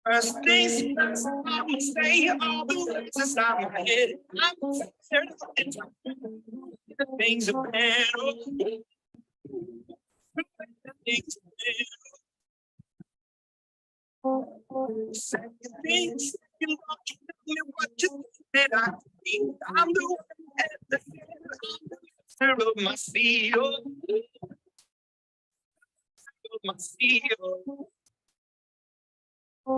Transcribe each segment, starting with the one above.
First things first, I will say all the words inside my head. I'm certain the things are better. The things are better. Second things, you want to tell me what you think that I think. I'm the one at the center of my field. Of my field. I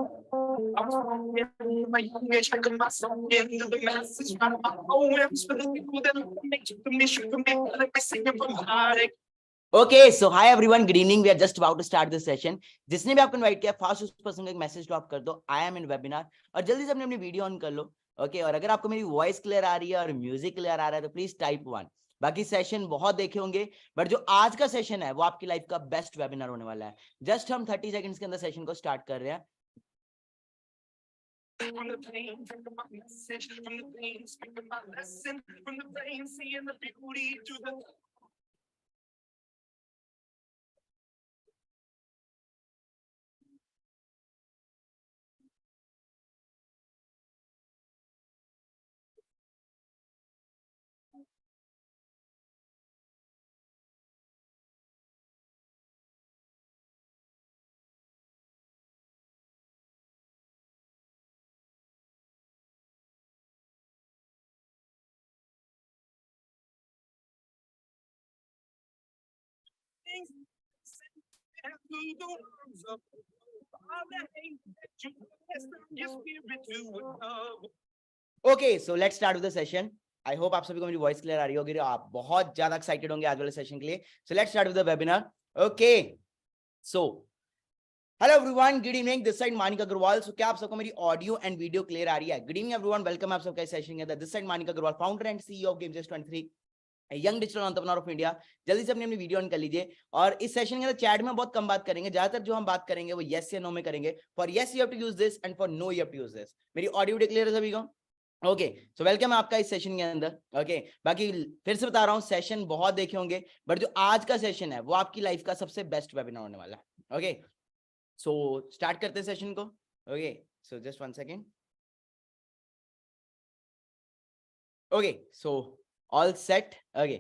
was walking my young age, I my song into the masses, my poems for the people that make you permission for me, like I sing from heartache. Okay, so hi everyone, good evening. We are just about to start this session. जिसने भी आपको invite किया fast उस person को एक message drop कर दो, I am in webinar, और जल्दी से अपनी वीडियो ऑन कर लो. ओके, और अगर आपको मेरी वॉइस क्लियर आ रही है और म्यूजिक क्लियर आ रहा है तो प्लीज टाइप 1. बाकी सेशन बहुत देखे होंगे, बट जो आज का सेशन है वो आपकी लाइफ का बेस्ट वेबिनार होने वाला है. जस्ट हम 30 सेकंड्स के अंदर सेशन को स्टार्ट कर रहे हैं. From the pain, from my message, from the pain, speaking my lesson, from the pain, seeing the beauty to the things and through the words of all the hate that you has from your spirit to love. Okay, so let's start with the session. I hope आप सभी को मेरी voice clear आ रही होगी, आप बहुत ज्यादा एक्साइटेड होंगे आज वाले सेशन के लिए. So let's start with the webinar. Okay, so hello everyone, good evening, this side Manik Agarwal. So क्या आप सबको मेरी ऑडियो एंड वीडियो क्लियर आ रही है? गुड इवनिंग एवरीवन, वेलकम आप सबका इस सेशन के अंदर. This side Manik Agarwal, founder and CEO of गेमचेस23, young digital entrepreneur of India. जल्दी से अपनी वीडियो ऑन कर लीजिए. और इस सेशन के अंदर चैट में बहुत कम बात करेंगे, ज्यादातर जो हम बात करेंगे वो यस या नो में करेंगे. For yes you have to use this and for no you have to use this. मेरी ऑडियो क्लियर है सभी को? ओके, सो वेलकम आपका इस सेशन के अंदर. ओके, बाकी फिर से बता रहा हूँ, सेशन बहुत देखे होंगे, बट जो आज का सेशन है वो आपकी लाइफ का सबसे बेस्ट वेबिनार होने वाला है. ओके, सो स्टार्ट करते हैं सेशन को. Okay, so just 1 second. Okay, so all set. Okay,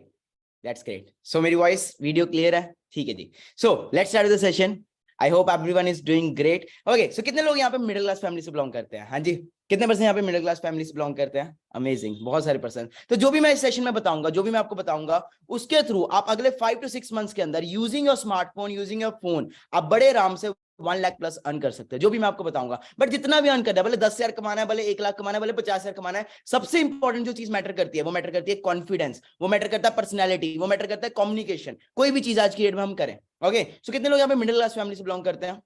that's great. So मेरी वॉइस वीडियो क्लियर है? ठीक है जी. So let's start the session. I hope everyone is doing great. Okay, so कितने लोग यहाँ पे मिडिल क्लास फैमिली से बिलोंग करते हैं? हाँ जी, कितने परसेंट यहाँ पे मिडिल क्लास फैमिली से बिलोंग करते हैं? अमेजिंग, बहुत सारे परसेंट. तो जो भी मैं इस सेशन में बताऊंगा, जो भी मैं आपको बताऊंगा, उसके थ्रू आप अगले 5 to 6 मंथ्स के अंदर using your smartphone, using your phone, आप बड़े आराम से 1 लाख प्लस अर्न कर सकते हैं. जो भी मैं आपको बताऊंगा, बट जितना भी अर्न करना है, भले 10,000 कमाना है, भले 1 लाख कमाना है, भले 50,000 कमाना है, सबसे इंपॉर्टेंट जो चीज मैटर करती है वो मैटर करती है कॉन्फिडेंस, वो मैटर करता है पर्सनैलिटी, वो मैटर करता है कम्युनिकेशन. कोई भी चीज आज की डेट में हम करें. ओके, सो कितने लोग यहाँ पे मिडिल क्लास फैमिली से बिलोंग करते हैं?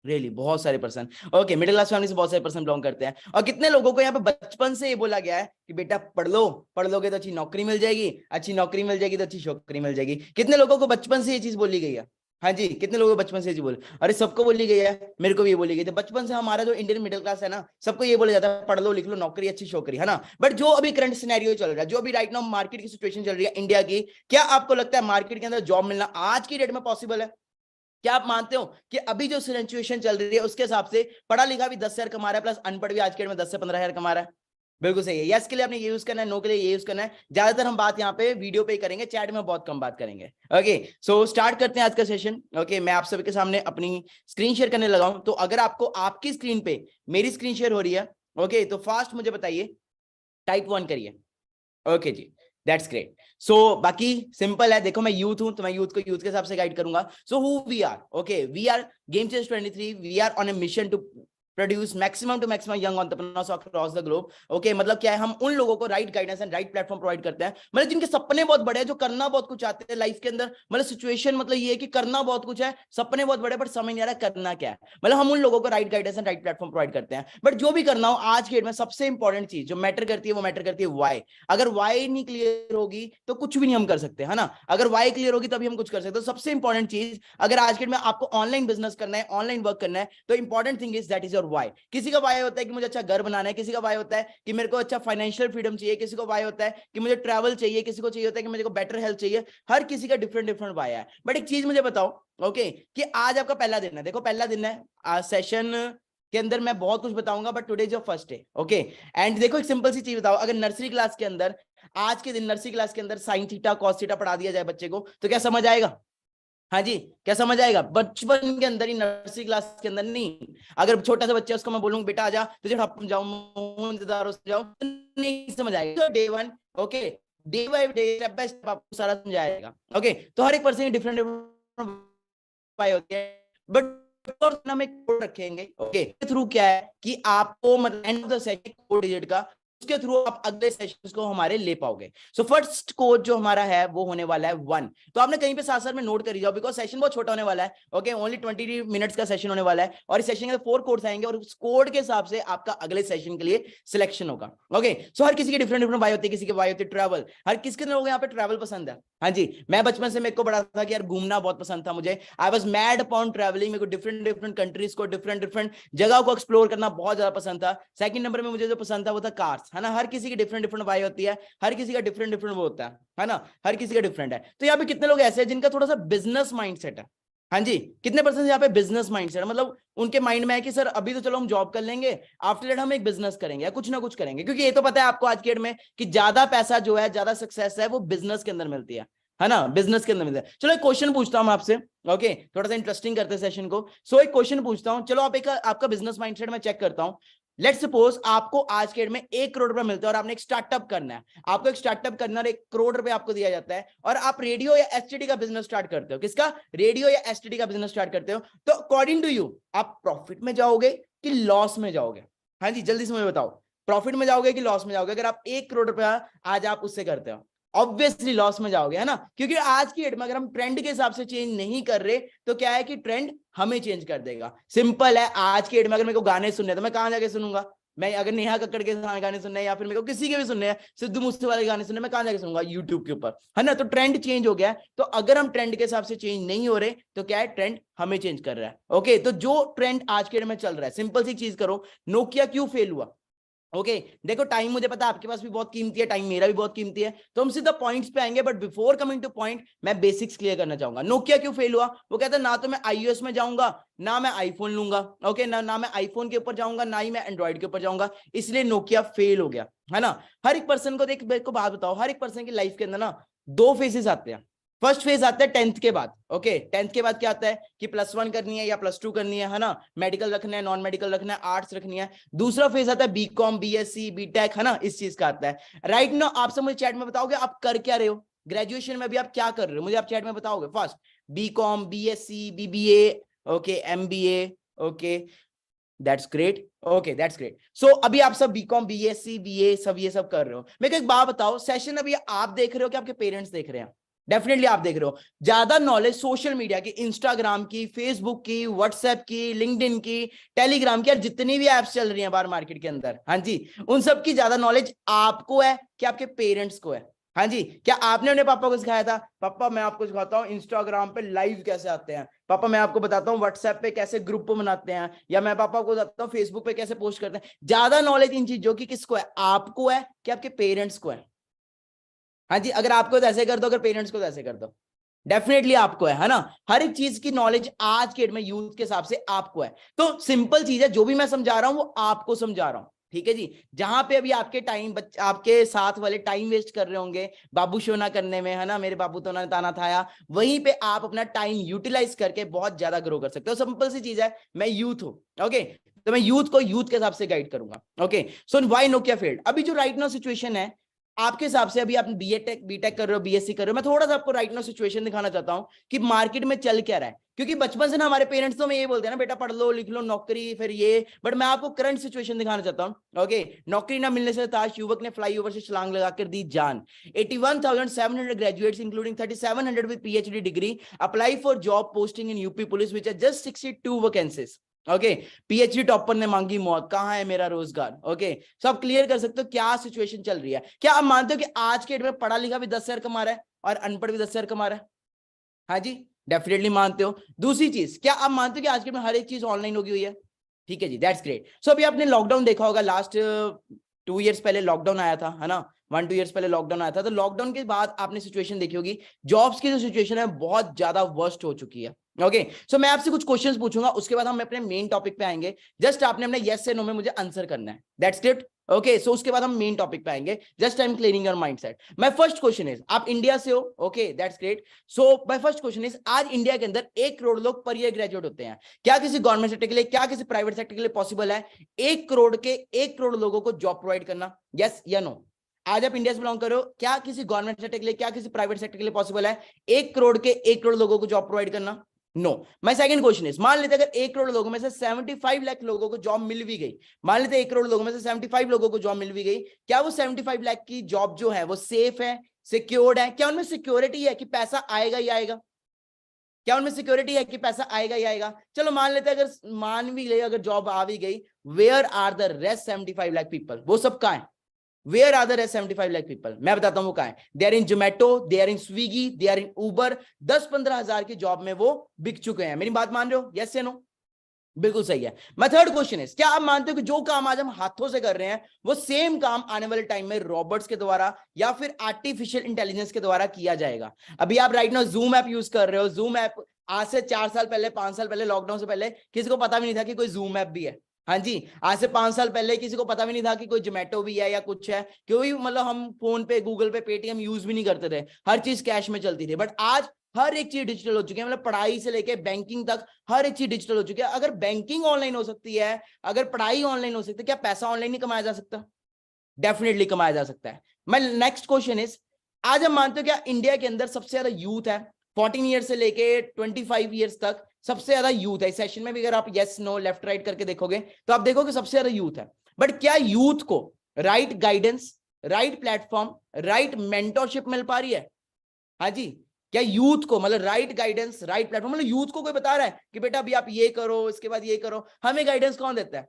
रियली बहुत सारे person. Okay, middle class family से बहुत सारे पर्सन बिलोंग करते हैं. और कितने लोगों को यहाँ पे बचपन से ये बोला गया है कि बेटा पढ़ लो, पढ़ लोगे तो अच्छी नौकरी मिल जाएगी, अच्छी नौकरी मिल जाएगी तो अच्छी छोकरी मिल जाएगी. कितने लोगों को बचपन से ये चीज बोली गई है? हाँ जी, कितने लोगों को बचपन से ये चीज बोली? अरे सबको बोली गई है, मेरे को भी ये बोली गई थी बचपन से. हमारा जो इंडियन मिडिल क्लास है ना, सबको ये बोला जाता है पढ़ लो, लिख लो, नौकरी, अच्छी छोकरी, है ना. बट जो अभी करंट सिनेरियो चल रहा है, जो अभी राइट नाउ मार्केट की सिचुएशन चल रही है इंडिया की, क्या आपको लगता है मार्केट के अंदर जॉब मिलना आज की डेट में पॉसिबल है? क्या आप मानते हो कि अभी जो सिचुएशन चल रही है उसके हिसाब से पढ़ा लिखा भी 10,000 कमा रहा है, प्लस अनपढ़ भी आज के डेट में 10 से 15,000 कमा रहा है? बिल्कुल सही है. यस के लिए आपने ये यूज करना है, नो के लिए ये यूज करना है. ज्यादातर हम बात यहाँ पे वीडियो पे ही करेंगे, चैट में बहुत कम बात करेंगे. ओके, सो स्टार्ट करते हैं आज का सेशन. ओके, मैं आप सभी के सामने अपनी स्क्रीन शेयर करने लगा हूं. तो अगर आपको आपकी स्क्रीन पे मेरी स्क्रीन शेयर हो रही है, ओके, तो फास्ट मुझे बताइए, टाइप 1 करिए. ओके जी, दैट्स ग्रेट. सो बाकी सिंपल है. देखो मैं यूथ हूं तो मैं यूथ को यूथ के हिसाब से गाइड करूंगा. So who we are? Okay, we are गेमचेस23. We are on a mission to produce maximum to maximum young entrepreneurs across the globe. Okay, मतलब क्या है, हम उन लोगों को right guidance and right platform provide करते हैं, मतलब जिनके सपने बहुत बड़े हैं, जो करना बहुत कुछ चाहते हैं लाइफ के अंदर. मतलब सिचुएशन मतलब ये है कि करना बहुत कुछ है, सपने बहुत बड़े, बट समझ नहीं आ रहा करना क्या है. मतलब हम उन लोगों को right guidance and right platform provide करते हैं. बट जो भी करना हो आज के डेट में सबसे इंपॉर्टेंट चीज जो मैटर करती है वो मैटर करती है वाई. अगर वाई नहीं क्लियर होगी तो कुछ भी नहीं हम कर सकते, है ना. अगर वाई क्लियर होगी तभी हम कुछ कर सकते हैं. तो सबसे इंपॉर्टेंट चीज, अगर आज के डेट में आपको ऑनलाइन बिजनेस करना है, ऑनलाइन वर्क करना है, तो important thing is that is your why. किसी का वाई होता है कि मुझे अच्छा घर बनाना है, किसी का वाई होता है कि मेरे को अच्छा फाइनेंशियल फ्रीडम चाहिए, किसी को वाई होता है कि मुझे ट्रैवल चाहिए, किसी को चाहिए होता है कि मेरे को बेटर हेल्थ चाहिए। हर किसी का डिफरेंट डिफरेंट वाई है। बट एक चीज मुझे बताओ, ओके, कि आज आपका पहला दिन है, देखो पहला दिन है, आज सेशन के अंदर मैं बहुत कुछ बताऊंगा, but today is your first day, okay. And देखो एक सिंपल सी चीज बताओ, अगर नर्सरी क्लास के अंदर आज के दिन नर्सरी क्लास के अंदर साइन थीटा कॉस थीटा पढ़ा दिया जाए बच्चे को, तो क्या समझ आएगा? हाँ जी, क्या समझ आएगा? बचपन के अंदर ही, नर्सरी क्लास के अंदर नहीं। अगर छोटा सा बच्चा उसको मैं बोलूंगा बेटा आजा, तुझे जाऊं इंतजार जाओ, नहीं समझ आएगा। Day one, okay, day by day, step by step आपको सारा समझाएगा, ओके। तो हर एक पर्सन की डिफरेंट डिफरेंट होती है, बट हम एक कोड रखेंगे, ओके, थ्रू क्या है कि आपको मतलब end of the session code digit का, उसके थ्रू आप अगले सेशंस को हमारे ले पाओगे। सो फर्स्ट कोड जो हमारा है वो होने वाला है 1। तो आपने कहीं पे साथ साथ में नोट कर जाओ, बिकॉज सेशन बहुत छोटा होने वाला है, ओके, ओनली 20 मिनट्स का सेशन होने वाला है, और इस सेशन के 4 कोड्स आएंगे, और उस कोड के हिसाब से आपका अगले सेशन के लिए सिलेक्शन होगा, ओके। सो हर किसी की डिफरेंट डिफरेंट बाई होती है, किसी की बाई होती है ट्रैवल। हर किसके लोग यहाँ पे ट्रैवल पसंद है? हाँ जी, मैं बचपन से मेरे को बड़ा था कि यार घूमना बहुत पसंद था मुझे, I was mad upon travelling. मेरे को डिफरेंट डिफरेंट कंट्रीज को, डिफरेंट डिफरेंट जगह को एक्सप्लोर करना बहुत ज्यादा पसंद था। सेकंड नंबर में मुझे जो पसंद था वो था कार्स, है ना। हर किसी की डिफरेंट डिफरेंट वाई होती है, हर किसी का डिफरेंट डिफरेंट वो होता है ना, हर किसी का डिफरेंट है। तो यहाँ पे कितने लोग ऐसे हैं जिनका थोड़ा सा बिजनेस माइंडसेट है? हाँ जी, कितने परसेंट यहाँ पे बिजनेस माइंडसेट है, मतलब उनके माइंड में है कि सर अभी तो चलो हम जॉब कर लेंगे, आफ्टर दैट हम एक बिजनेस करेंगे या कुछ ना कुछ करेंगे, क्योंकि ये तो पता है आपको आज के डेट में कि ज्यादा पैसा जो है, ज्यादा सक्सेस है वो बिजनेस के अंदर मिलती है ना, बिजनेस के अंदर मिलता है। चलो एक क्वेश्चन पूछता हूं आपसे, ओके, थोड़ा सा इंटरेस्टिंग करते हैं सेशन को। सो एक क्वेश्चन पूछता हूं, चलो आप एक आपका बिजनेस माइंडसेट में चेक करता हूं। लेट्स सपोज आपको आज के डेट में 1 करोड़ रुपए मिलता है और आपने एक स्टार्टअप करना है, आपको एक स्टार्टअप करना है, 1 करोड़ रुपए आपको दिया जाता है, और आप रेडियो या एसटीडी का बिजनेस स्टार्ट करते हो। किसका? रेडियो या एसटीडी का बिजनेस स्टार्ट करते हो। तो अकॉर्डिंग टू यू आप प्रॉफिट में जाओगे कि लॉस में जाओगे? हाँ जी, जल्दी से मुझे बताओ, प्रॉफिट में जाओगे कि लॉस में जाओगे? अगर आप 1 करोड़ रुपया आज आप उससे करते हो, ऑब्वियसली लॉस में जाओगे, है ना, क्योंकि आज की डेट में अगर हम ट्रेंड के हिसाब से चेंज नहीं कर रहे तो क्या है कि ट्रेंड हमें चेंज कर देगा। सिंपल है, आज की डेट में अगर मेरे को गाने सुनने तो मैं कहां जाके सुनूंगा? मैं अगर नेहा कक्कड़ के गाने सुनने या फिर मेरे को किसी के भी सुनने हैं, सिद्धू मूसेवाले गाने सुनने, मैं कहां जाके सुनूंगा? यूट्यूब के ऊपर, है ना। तो ट्रेंड चेंज हो गया। तो अगर हम ट्रेंड के हिसाब से चेंज नहीं हो रहे तो क्या है, ट्रेंड हमें चेंज कर रहा है, ओके। तो जो ट्रेंड आज के डेट में चल रहा है, सिंपल सी चीज करो, नोकिया क्यों फेल हुआ? ओके देखो, टाइम मुझे पता है आपके पास भी बहुत कीमती है, टाइम मेरा भी बहुत कीमती है, तो हम सीधा पॉइंट्स पे आएंगे। But before coming two point मैं बेसिक्स क्लियर करना चाहूंगा। नोकिया क्यों फेल हुआ? वो कहता है ना तो मैं आईओएस में जाऊंगा, ना मैं आईफोन लूंगा, ओके, ना मैं आईफोन के ऊपर जाऊंगा, ना ही मैं एंड्रॉइड के ऊपर जाऊंगा, इसलिए नोकिया फेल हो गया, है ना। हर एक पर्सन को देख, मेरे को बात बताओ, हर एक पर्सन की लाइफ के अंदर ना 2 फेजेस आते हैं। फर्स्ट फेज आता है 10th के बाद, ओके। 10th के बाद क्या आता है कि +1 करनी है या +2 करनी है ना, मेडिकल रखना है, नॉन मेडिकल रखना है, आर्ट्स रखनी है। दूसरा फेज आता है बीकॉम, बीएससी, बीटेक, है ना, इस चीज का आता है। राइट नाउ आप सब मुझे चैट में बताओगे आप कर क्या रहे हो, ग्रेजुएशन में भी आप क्या कर रहे हो, मुझे आप चैट में बताओगे। First BCom, BSc, BBA, okay, MBA, okay, that's great, okay, that's great. So अभी आप सब बीकॉम, बीएससी, बीए सब ये सब कर रहे हो। मेरे को एक बात बताओ, सेशन अभी आप देख रहे हो कि आपके पेरेंट्स देख रहे हैं? डेफिनेटली आप देख रहे हो। ज्यादा नॉलेज सोशल मीडिया की, इंस्टाग्राम की, फेसबुक की, व्हाट्सएप की, लिंक्डइन की, टेलीग्राम की, जितनी भी एप्स चल रही हैं बाहर मार्केट के अंदर, हाँ जी, उन सब की ज्यादा नॉलेज आपको है कि आपके पेरेंट्स को है? हाँ जी, क्या आपने अपने पापा को सिखाया था, पापा मैं आपको सिखाता हूँ इंस्टाग्राम पे लाइव कैसे आते हैं, पापा मैं आपको बताता हूँ व्हाट्सएप पे कैसे ग्रुप बनाते हैं, या मैं पापा को बताता हूँ फेसबुक पे कैसे पोस्ट करते हैं? ज्यादा नॉलेज इन चीजों की किसको है? आपको है कि आपके पेरेंट्स को है? हाँ जी, अगर आपको तो ऐसे कर दो, अगर पेरेंट्स को तो ऐसे कर दो, डेफिनेटली आपको है ना। हर एक चीज की नॉलेज आज के डेट में यूथ के हिसाब से आपको है। तो सिंपल चीज है, जो भी मैं समझा रहा हूं वो आपको समझा रहा हूं, ठीक है जी। जहां पे अभी आपके टाइम आपके साथ वाले टाइम वेस्ट कर रहे होंगे बाबू शोना करने में, है ना, मेरे बाबू तो ना ताना थाया, वहीं पे आप अपना टाइम यूटिलाइज करके बहुत ज्यादा ग्रो कर सकते हो। सिंपल सी चीज है, मैं यूथ हूं, ओके, तो मैं यूथ को यूथ के हिसाब से गाइड करूंगा, okay. So why Nokia failed? अभी जो राइट नाउ सिचुएशन है आपके हिसाब से, अभी आप बीटेक कर रहे हो, बीएससी कर रहे हो, मैं थोड़ा सा आपको राइट नाउ सिचुएशन दिखाना चाहता हूं कि मार्केट में चल क्या रहा है। क्योंकि बचपन से ना हमारे पेरेंट्स तो हमें ये बोलते हैं ना, बेटा पढ़ लो लिख लो नौकरी फिर ये, बट मैं आपको करंट सिचुएशन दिखाना चाहता हूं, ओके। नौकरी ना मिलने से ताश युवक ने फ्लाईओवर से छलांग लगाकर दी जान। 81,700 graduates including 3,700 with PhD degree apply for job posting in UP police which are just 62 vacancies, okay. PhD topper ने मांगी मौत, कहां है मेरा रोजगार, ओके। सब क्लियर कर सकते हो क्या सिचुएशन चल रही है? क्या आप मानते हो कि आज के डेट में पढ़ा लिखा भी 10,000 कमा रहा है और अनपढ़ भी 10,000 कमा रहा है? हाँ जी, डेफिनेटली मानते हो। दूसरी चीज, क्या आप मानते हो कि आज के डेट में हर एक चीज ऑनलाइन होगी हुई है? ठीक है जी, दैट्स ग्रेट। सो अभी आपने लॉकडाउन देखा होगा, लास्ट 2 ईयर्स पहले लॉकडाउन आया था, है ना, 1-2 ईयर्स पहले लॉकडाउन आया था। तो लॉकडाउन के बाद आपने सिचुएशन देखी होगी, जॉब्स की जो सिचुएशन है बहुत ज्यादा वर्स्ट हो चुकी है। ओके, सो मैं आपसे कुछ क्वेश्चंस पूछूंगा, उसके बाद हम अपने मेन टॉपिक पे आएंगे। जस्ट आपने अपने यस से नो में मुझे आंसर करना है, दैट्स इट। ओके, सो उसके बाद हम मेन टॉपिक पे आएंगे। Just I am clearing your mindset. My first question is, आप इंडिया से हो, okay that's great. So my first question is, आज इंडिया के अंदर 1 करोड़ लोग पर ईयर ग्रेजुएट होते हैं। क्या किसी गवर्नमेंट सेक्टर के लिए, क्या किसी प्राइवेट सेक्टर के लिए पॉसिबल है 1 करोड़ लोगों को जॉब प्रोवाइड करना? यस या नो? आज आप इंडिया से बिलोंग करो, क्या किसी गवर्नमेंट सेक्टर के लिए, क्या किसी प्राइवेट सेक्टर के लिए पॉसिबल है 1 करोड़ लोगों को जॉब प्रोवाइड करना? No. My second question is, मान लेते अगर 1 करोड़ लोगों में से 75 लाख लोगों को जॉब मिल भी गई, मान लेते 1 करोड़ लोगों में से 75 लोगों को जॉब मिल भी गई, क्या वो 75 लाख की जॉब जो है वो सेफ है, सिक्योर्ड है? क्या उनमें सिक्योरिटी है कि पैसा आएगा ही आएगा? क्या उनमें सिक्योरिटी है कि पैसा आएगा ही आएगा? चलो मान लेते अगर मान भी गई, अगर जॉब आ भी गई, where are the rest 75 lakh people? वो सब कहां है? Where are the rest 75 lakh people? मैं बताता हूं वो कहां है। They are in Zomato, they are in Swiggy, they are in Uber। 10-15 हजार की जॉब में वो बिक चुके हैं। मेरी बात मान रहे हो? यस या नो? बिल्कुल सही है। मैं थर्ड क्वेश्चन है, क्या आप मानते हो कि जो काम आज हम हाथों से कर रहे हैं वो सेम काम आने वाले टाइम में रोबोट्स के द्वारा या फिर आर्टिफिशियल इंटेलिजेंस के द्वारा किया जाएगा? अभी आप right now zoom app use कर रहे हो। जूम ऐप आज से 4 साल पहले, 5 साल पहले, लॉकडाउन से पहले किसी को पता भी नहीं था कि कोई जूम ऐप भी है। हाँ जी, आज से 5 साल पहले किसी को पता भी नहीं था कि कोई जोमेटो भी है या कुछ है, क्योंकि मतलब हम फोन पे, गूगल पे, पेटीएम यूज भी नहीं करते थे, हर चीज कैश में चलती थी। बट आज हर एक चीज डिजिटल हो चुकी है, मतलब पढ़ाई से लेके बैंकिंग तक हर एक चीज डिजिटल हो चुकी है। अगर बैंकिंग ऑनलाइन हो सकती है, अगर पढ़ाई ऑनलाइन हो सकती है, क्या पैसा ऑनलाइन नहीं कमाया जा सकता? डेफिनेटली कमाया जा सकता है। माय नेक्स्ट क्वेश्चन इज, आज हम मानते हो क्या इंडिया के अंदर सबसे ज्यादा यूथ है 14 ईयर से लेके 25 ईयर्स तक? सबसे ज्यादा यूथ है इस सेशन में भी। अगर आप यस नो लेफ्ट राइट करके देखोगे तो आप देखोगे सबसे ज्यादा यूथ है। बट क्या यूथ को right guidance, right platform, right mentorship मिल पा रही है? हाँ जी, क्या यूथ को मतलब राइट गाइडेंस, राइट प्लेटफॉर्म, मतलब यूथ को कोई बता रहा है कि बेटा अभी आप ये करो, इसके बाद ये करो? हमें गाइडेंस कौन देता है?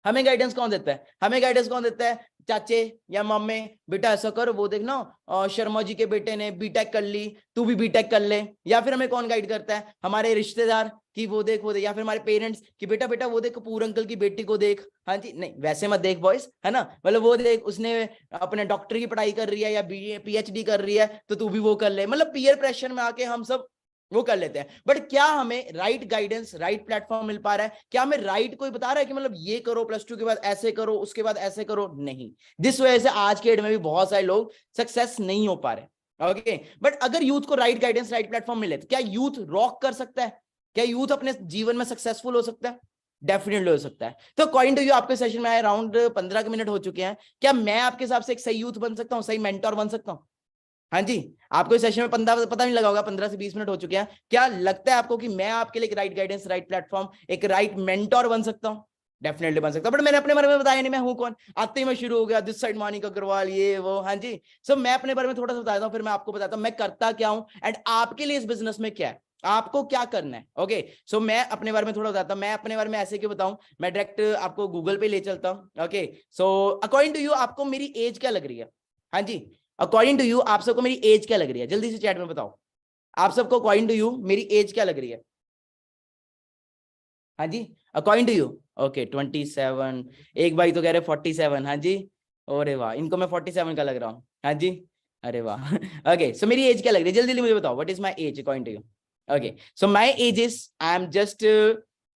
हमें गाइडेंस कौन देता है? हमें गाइडेंस कौन देता है? चाचे या मम्मी, बेटा ऐसा कर, वो देखना शर्मा जी के बेटे ने बीटेक कर ली, तू भी बीटेक कर ले। या फिर हमें कौन गाइड करता है? हमारे रिश्तेदार कि वो देख, वो देख। या फिर हमारे पेरेंट्स कि बेटा बेटा वो देख कपूर अंकल की बेटी को देख। हाँ जी, नहीं वैसे मत देख बॉयज, है ना, मतलब वो देख उसने अपने डॉक्टर की पढ़ाई कर रही है या पीएचडी कर रही है, तो तू भी वो कर ले। मतलब पीयर प्रेशर में आके हम सब वो कर लेते हैं। बट क्या हमें राइट गाइडेंस, राइट प्लेटफॉर्म मिल पा रहा है? क्या हमें राइट कोई बता रहा है कि मतलब ये करो, +2 के बाद ऐसे करो, उसके बाद ऐसे करो? नहीं। जिस वजह से आज के डेट में भी बहुत सारे लोग सक्सेस नहीं हो पा रहे। ओके, बट अगर यूथ को राइट गाइडेंस, राइट प्लेटफॉर्म मिले तो क्या यूथ रॉक कर सकता है? क्या यूथ अपने जीवन में सक्सेसफुल हो सकता है? डेफिनेटली हो सकता है। तो अकॉर्डिंग टू यू, आपके सेशन में आए अराउंड 15 मिनट हो चुके हैं, क्या मैं आपके हिसाब से एक सही यूथ बन सकता हूँ, सही मेंटोर बन सकता हूँ? हाँ जी, आपको इस सेशन में 15 पता नहीं लगा होगा, 15 से 20 मिनट हो चुके हैं। क्या लगता है आपको कि मैं आपके लिए एक राइट गाइडेंस, राइट प्लेटफॉर्म, एक राइट मेंटोर बन सकता हूँ? डेफिनेटली बन सकता हूं। बट मैंने अपने बारे में बताया नहीं मैं हूं कौन। आते ही मैं शुरू हो गया दिस साइड मानिक अग्रवाल, ये वो। हाँ जी, सो मैं अपने बारे में थोड़ा सा बताता हूँ, फिर मैं आपको बताता हूँ मैं करता क्या हूँ एंड आपके लिए इस बिजनेस में क्या है, आपको क्या करना है। ओके, सो मैं अपने बारे में थोड़ा बताता हूँ। मैं अपने बारे में ऐसे क्यों बताऊं, मैं डायरेक्ट आपको गूगल पे ले चलता हूँ। Okay, so according to you आपको मेरी एज क्या लग रही है? हाँ जी, अकॉर्डिंग टू यू आप सबको मेरी एज क्या लग रही है? जल्दी से चैट में बताओ, आप सबको अकॉर्डिंग टू यू मेरी एज क्या लग रही है? हाँ जी, अकॉर्डिंग टू यू। ओके 27। एक भाई तो कह रहे 47। हाँ जी, अरे वाह, इनको मैं 47 का लग रहा हूँ। हाँ जी, अरे वाह। ओके, सो मेरी एज क्या लग रही है? जल्दी जल्दी मुझे बताओ, what is my age according to you? Okay, so my age is, I am just,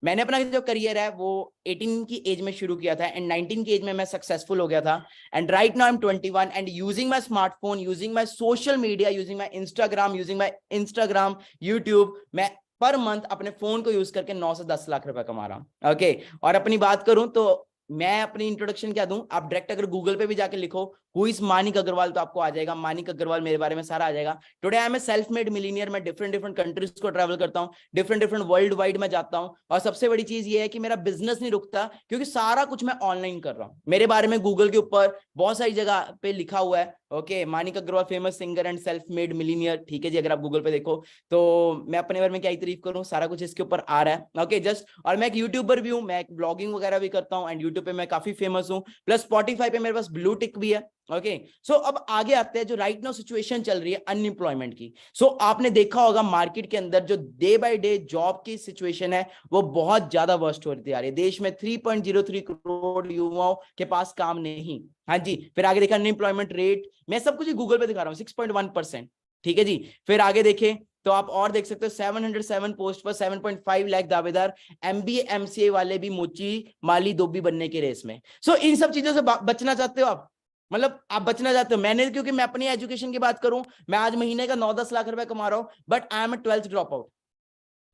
मैंने अपना जो करियर है वो 18 की एज में शुरू किया था एंड 19 की एज में मैं सक्सेसफुल हो गया था। And right now I am 21 and using my smartphone, using my social media, using my Instagram, YouTube, मैं पर मंथ अपने फोन को यूज करके 9 से 10 लाख रुपए कमा रहा हूं। ओके, और अपनी बात करूं तो मैं अपनी इंट्रोडक्शन क्या दूं, आप डायरेक्ट अगर गूगल पे भी जाके लिखो हु इज मानिक अग्रवाल तो आपको आ जाएगा, मानिक अग्रवाल मेरे बारे में सारा आ जाएगा। Today I am a self made millionaire. मैं डिफरेंट कंट्रीज को ट्रैवल करता हूँ, डिफरेंट वर्ल्ड वाइड में जाता हूँ। और सबसे बड़ी चीज ये है कि मेरा बिजनेस नहीं रुकता, क्योंकि सारा कुछ मैं ऑनलाइन कर रहा हूँ। मेरे बारे में गूगल के ऊपर बहुत सारी जगह पे लिखा हुआ है। Okay, Manik Agarwal famous singer and self made millionaire. ठीक है जी, अगर आप गूगल पे देखो तो मैं अपने बारे में क्या ही तारीफ करूं, सारा कुछ इसके ऊपर आ रहा है। ओके, जस्ट, और मैं एक यूट्यूबर भी हूं, मैं एक ब्लॉगिंग वगैरह भी करता हूं एंड यूट्यूब पे मैं काफी फेमस हूं। प्लस स्पॉटिफाई पे मेरे पास ब्लू टिक भी है। ओके सो अब आगे आते हैं जो राइट नाउ सिचुएशन चल रही है अनएम्प्लॉयमेंट की। सो आपने देखा होगा मार्केट के अंदर जो डे बाय डे जॉब की सिचुएशन है वो बहुत ज्यादा वर्स्ट होती जा रही है। देश में 3.03 करोड़ युवाओं के पास काम नहीं। हाँ जी, फिर आगे देखा अनएम्प्लॉयमेंट रेट, मैं सब कुछ गूगल पे दिखा रहा हूँ, 6.1%। ठीक है जी, फिर आगे देखें तो आप और देख सकते हो 707 पोस्ट पर 7.5 लाख दावेदार, एमबीए एमसीए वाले भी मोची माली दोबी बनने की रेस में। सो इन सब चीजों से बचना चाहते हो आप, मतलब आप बचना चाहते हो। मैंने, क्योंकि मैं अपनी एजुकेशन की बात करूं, मैं आज महीने का 9-10 लाख रुपए कमा रहा हूं, but I am a 12th drop out.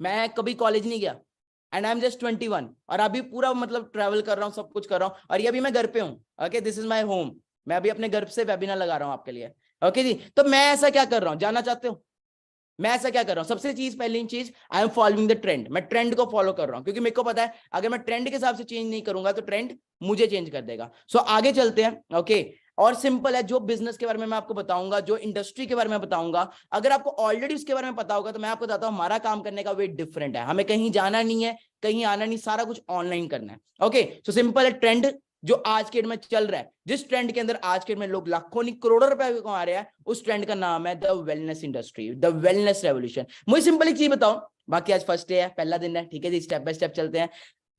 मैं कभी कॉलेज नहीं गया एंड आई एम जस्ट 21 और अभी पूरा मतलब ट्रैवल कर रहा हूँ, सब कुछ कर रहा हूँ, और ये अभी मैं घर पे हूँ। Okay, this is my home. मैं अभी अपने घर से वेबिनार लगा रहा हूँ आपके लिए। ओके जी, तो मैं ऐसा क्या कर रहा हूँ, जानना चाहते हो? मैं ऐसा क्या कर रहा हूं? सबसे चीज, पहली चीज, I am following the trend. मैं ट्रेंड को फॉलो कर रहा हूं, क्योंकि मेरे को पता है अगर मैं ट्रेंड के हिसाब से चेंज नहीं करूंगा तो ट्रेंड मुझे चेंज कर देगा। सो आगे चलते हैं। ओके, और सिंपल है, जो बिजनेस के बारे में मैं आपको बताऊंगा, जो इंडस्ट्री के बारे में बताऊंगा, अगर आपको ऑलरेडी उसके बारे में पता होगा तो मैं आपको बताता हूं हमारा काम करने का वे डिफरेंट है। हमें कहीं जाना नहीं है, कहीं आना नहीं, सारा कुछ ऑनलाइन करना है। ओके, सो सिंपल है, ट्रेंड जो आज के डेट में चल रहा है, जिस ट्रेंड के अंदर आज के डेट में लोग लाखों नहीं करोड़ों रुपए कमा रहे हैं, उस ट्रेंड का नाम है the wellness industry, the wellness revolution. मुझे सिंपल एक चीज बताओ, बाकी आज फर्स्ट डे है, पहला दिन है, ठीक है जी, स्टेप बाय स्टेप चलते हैं।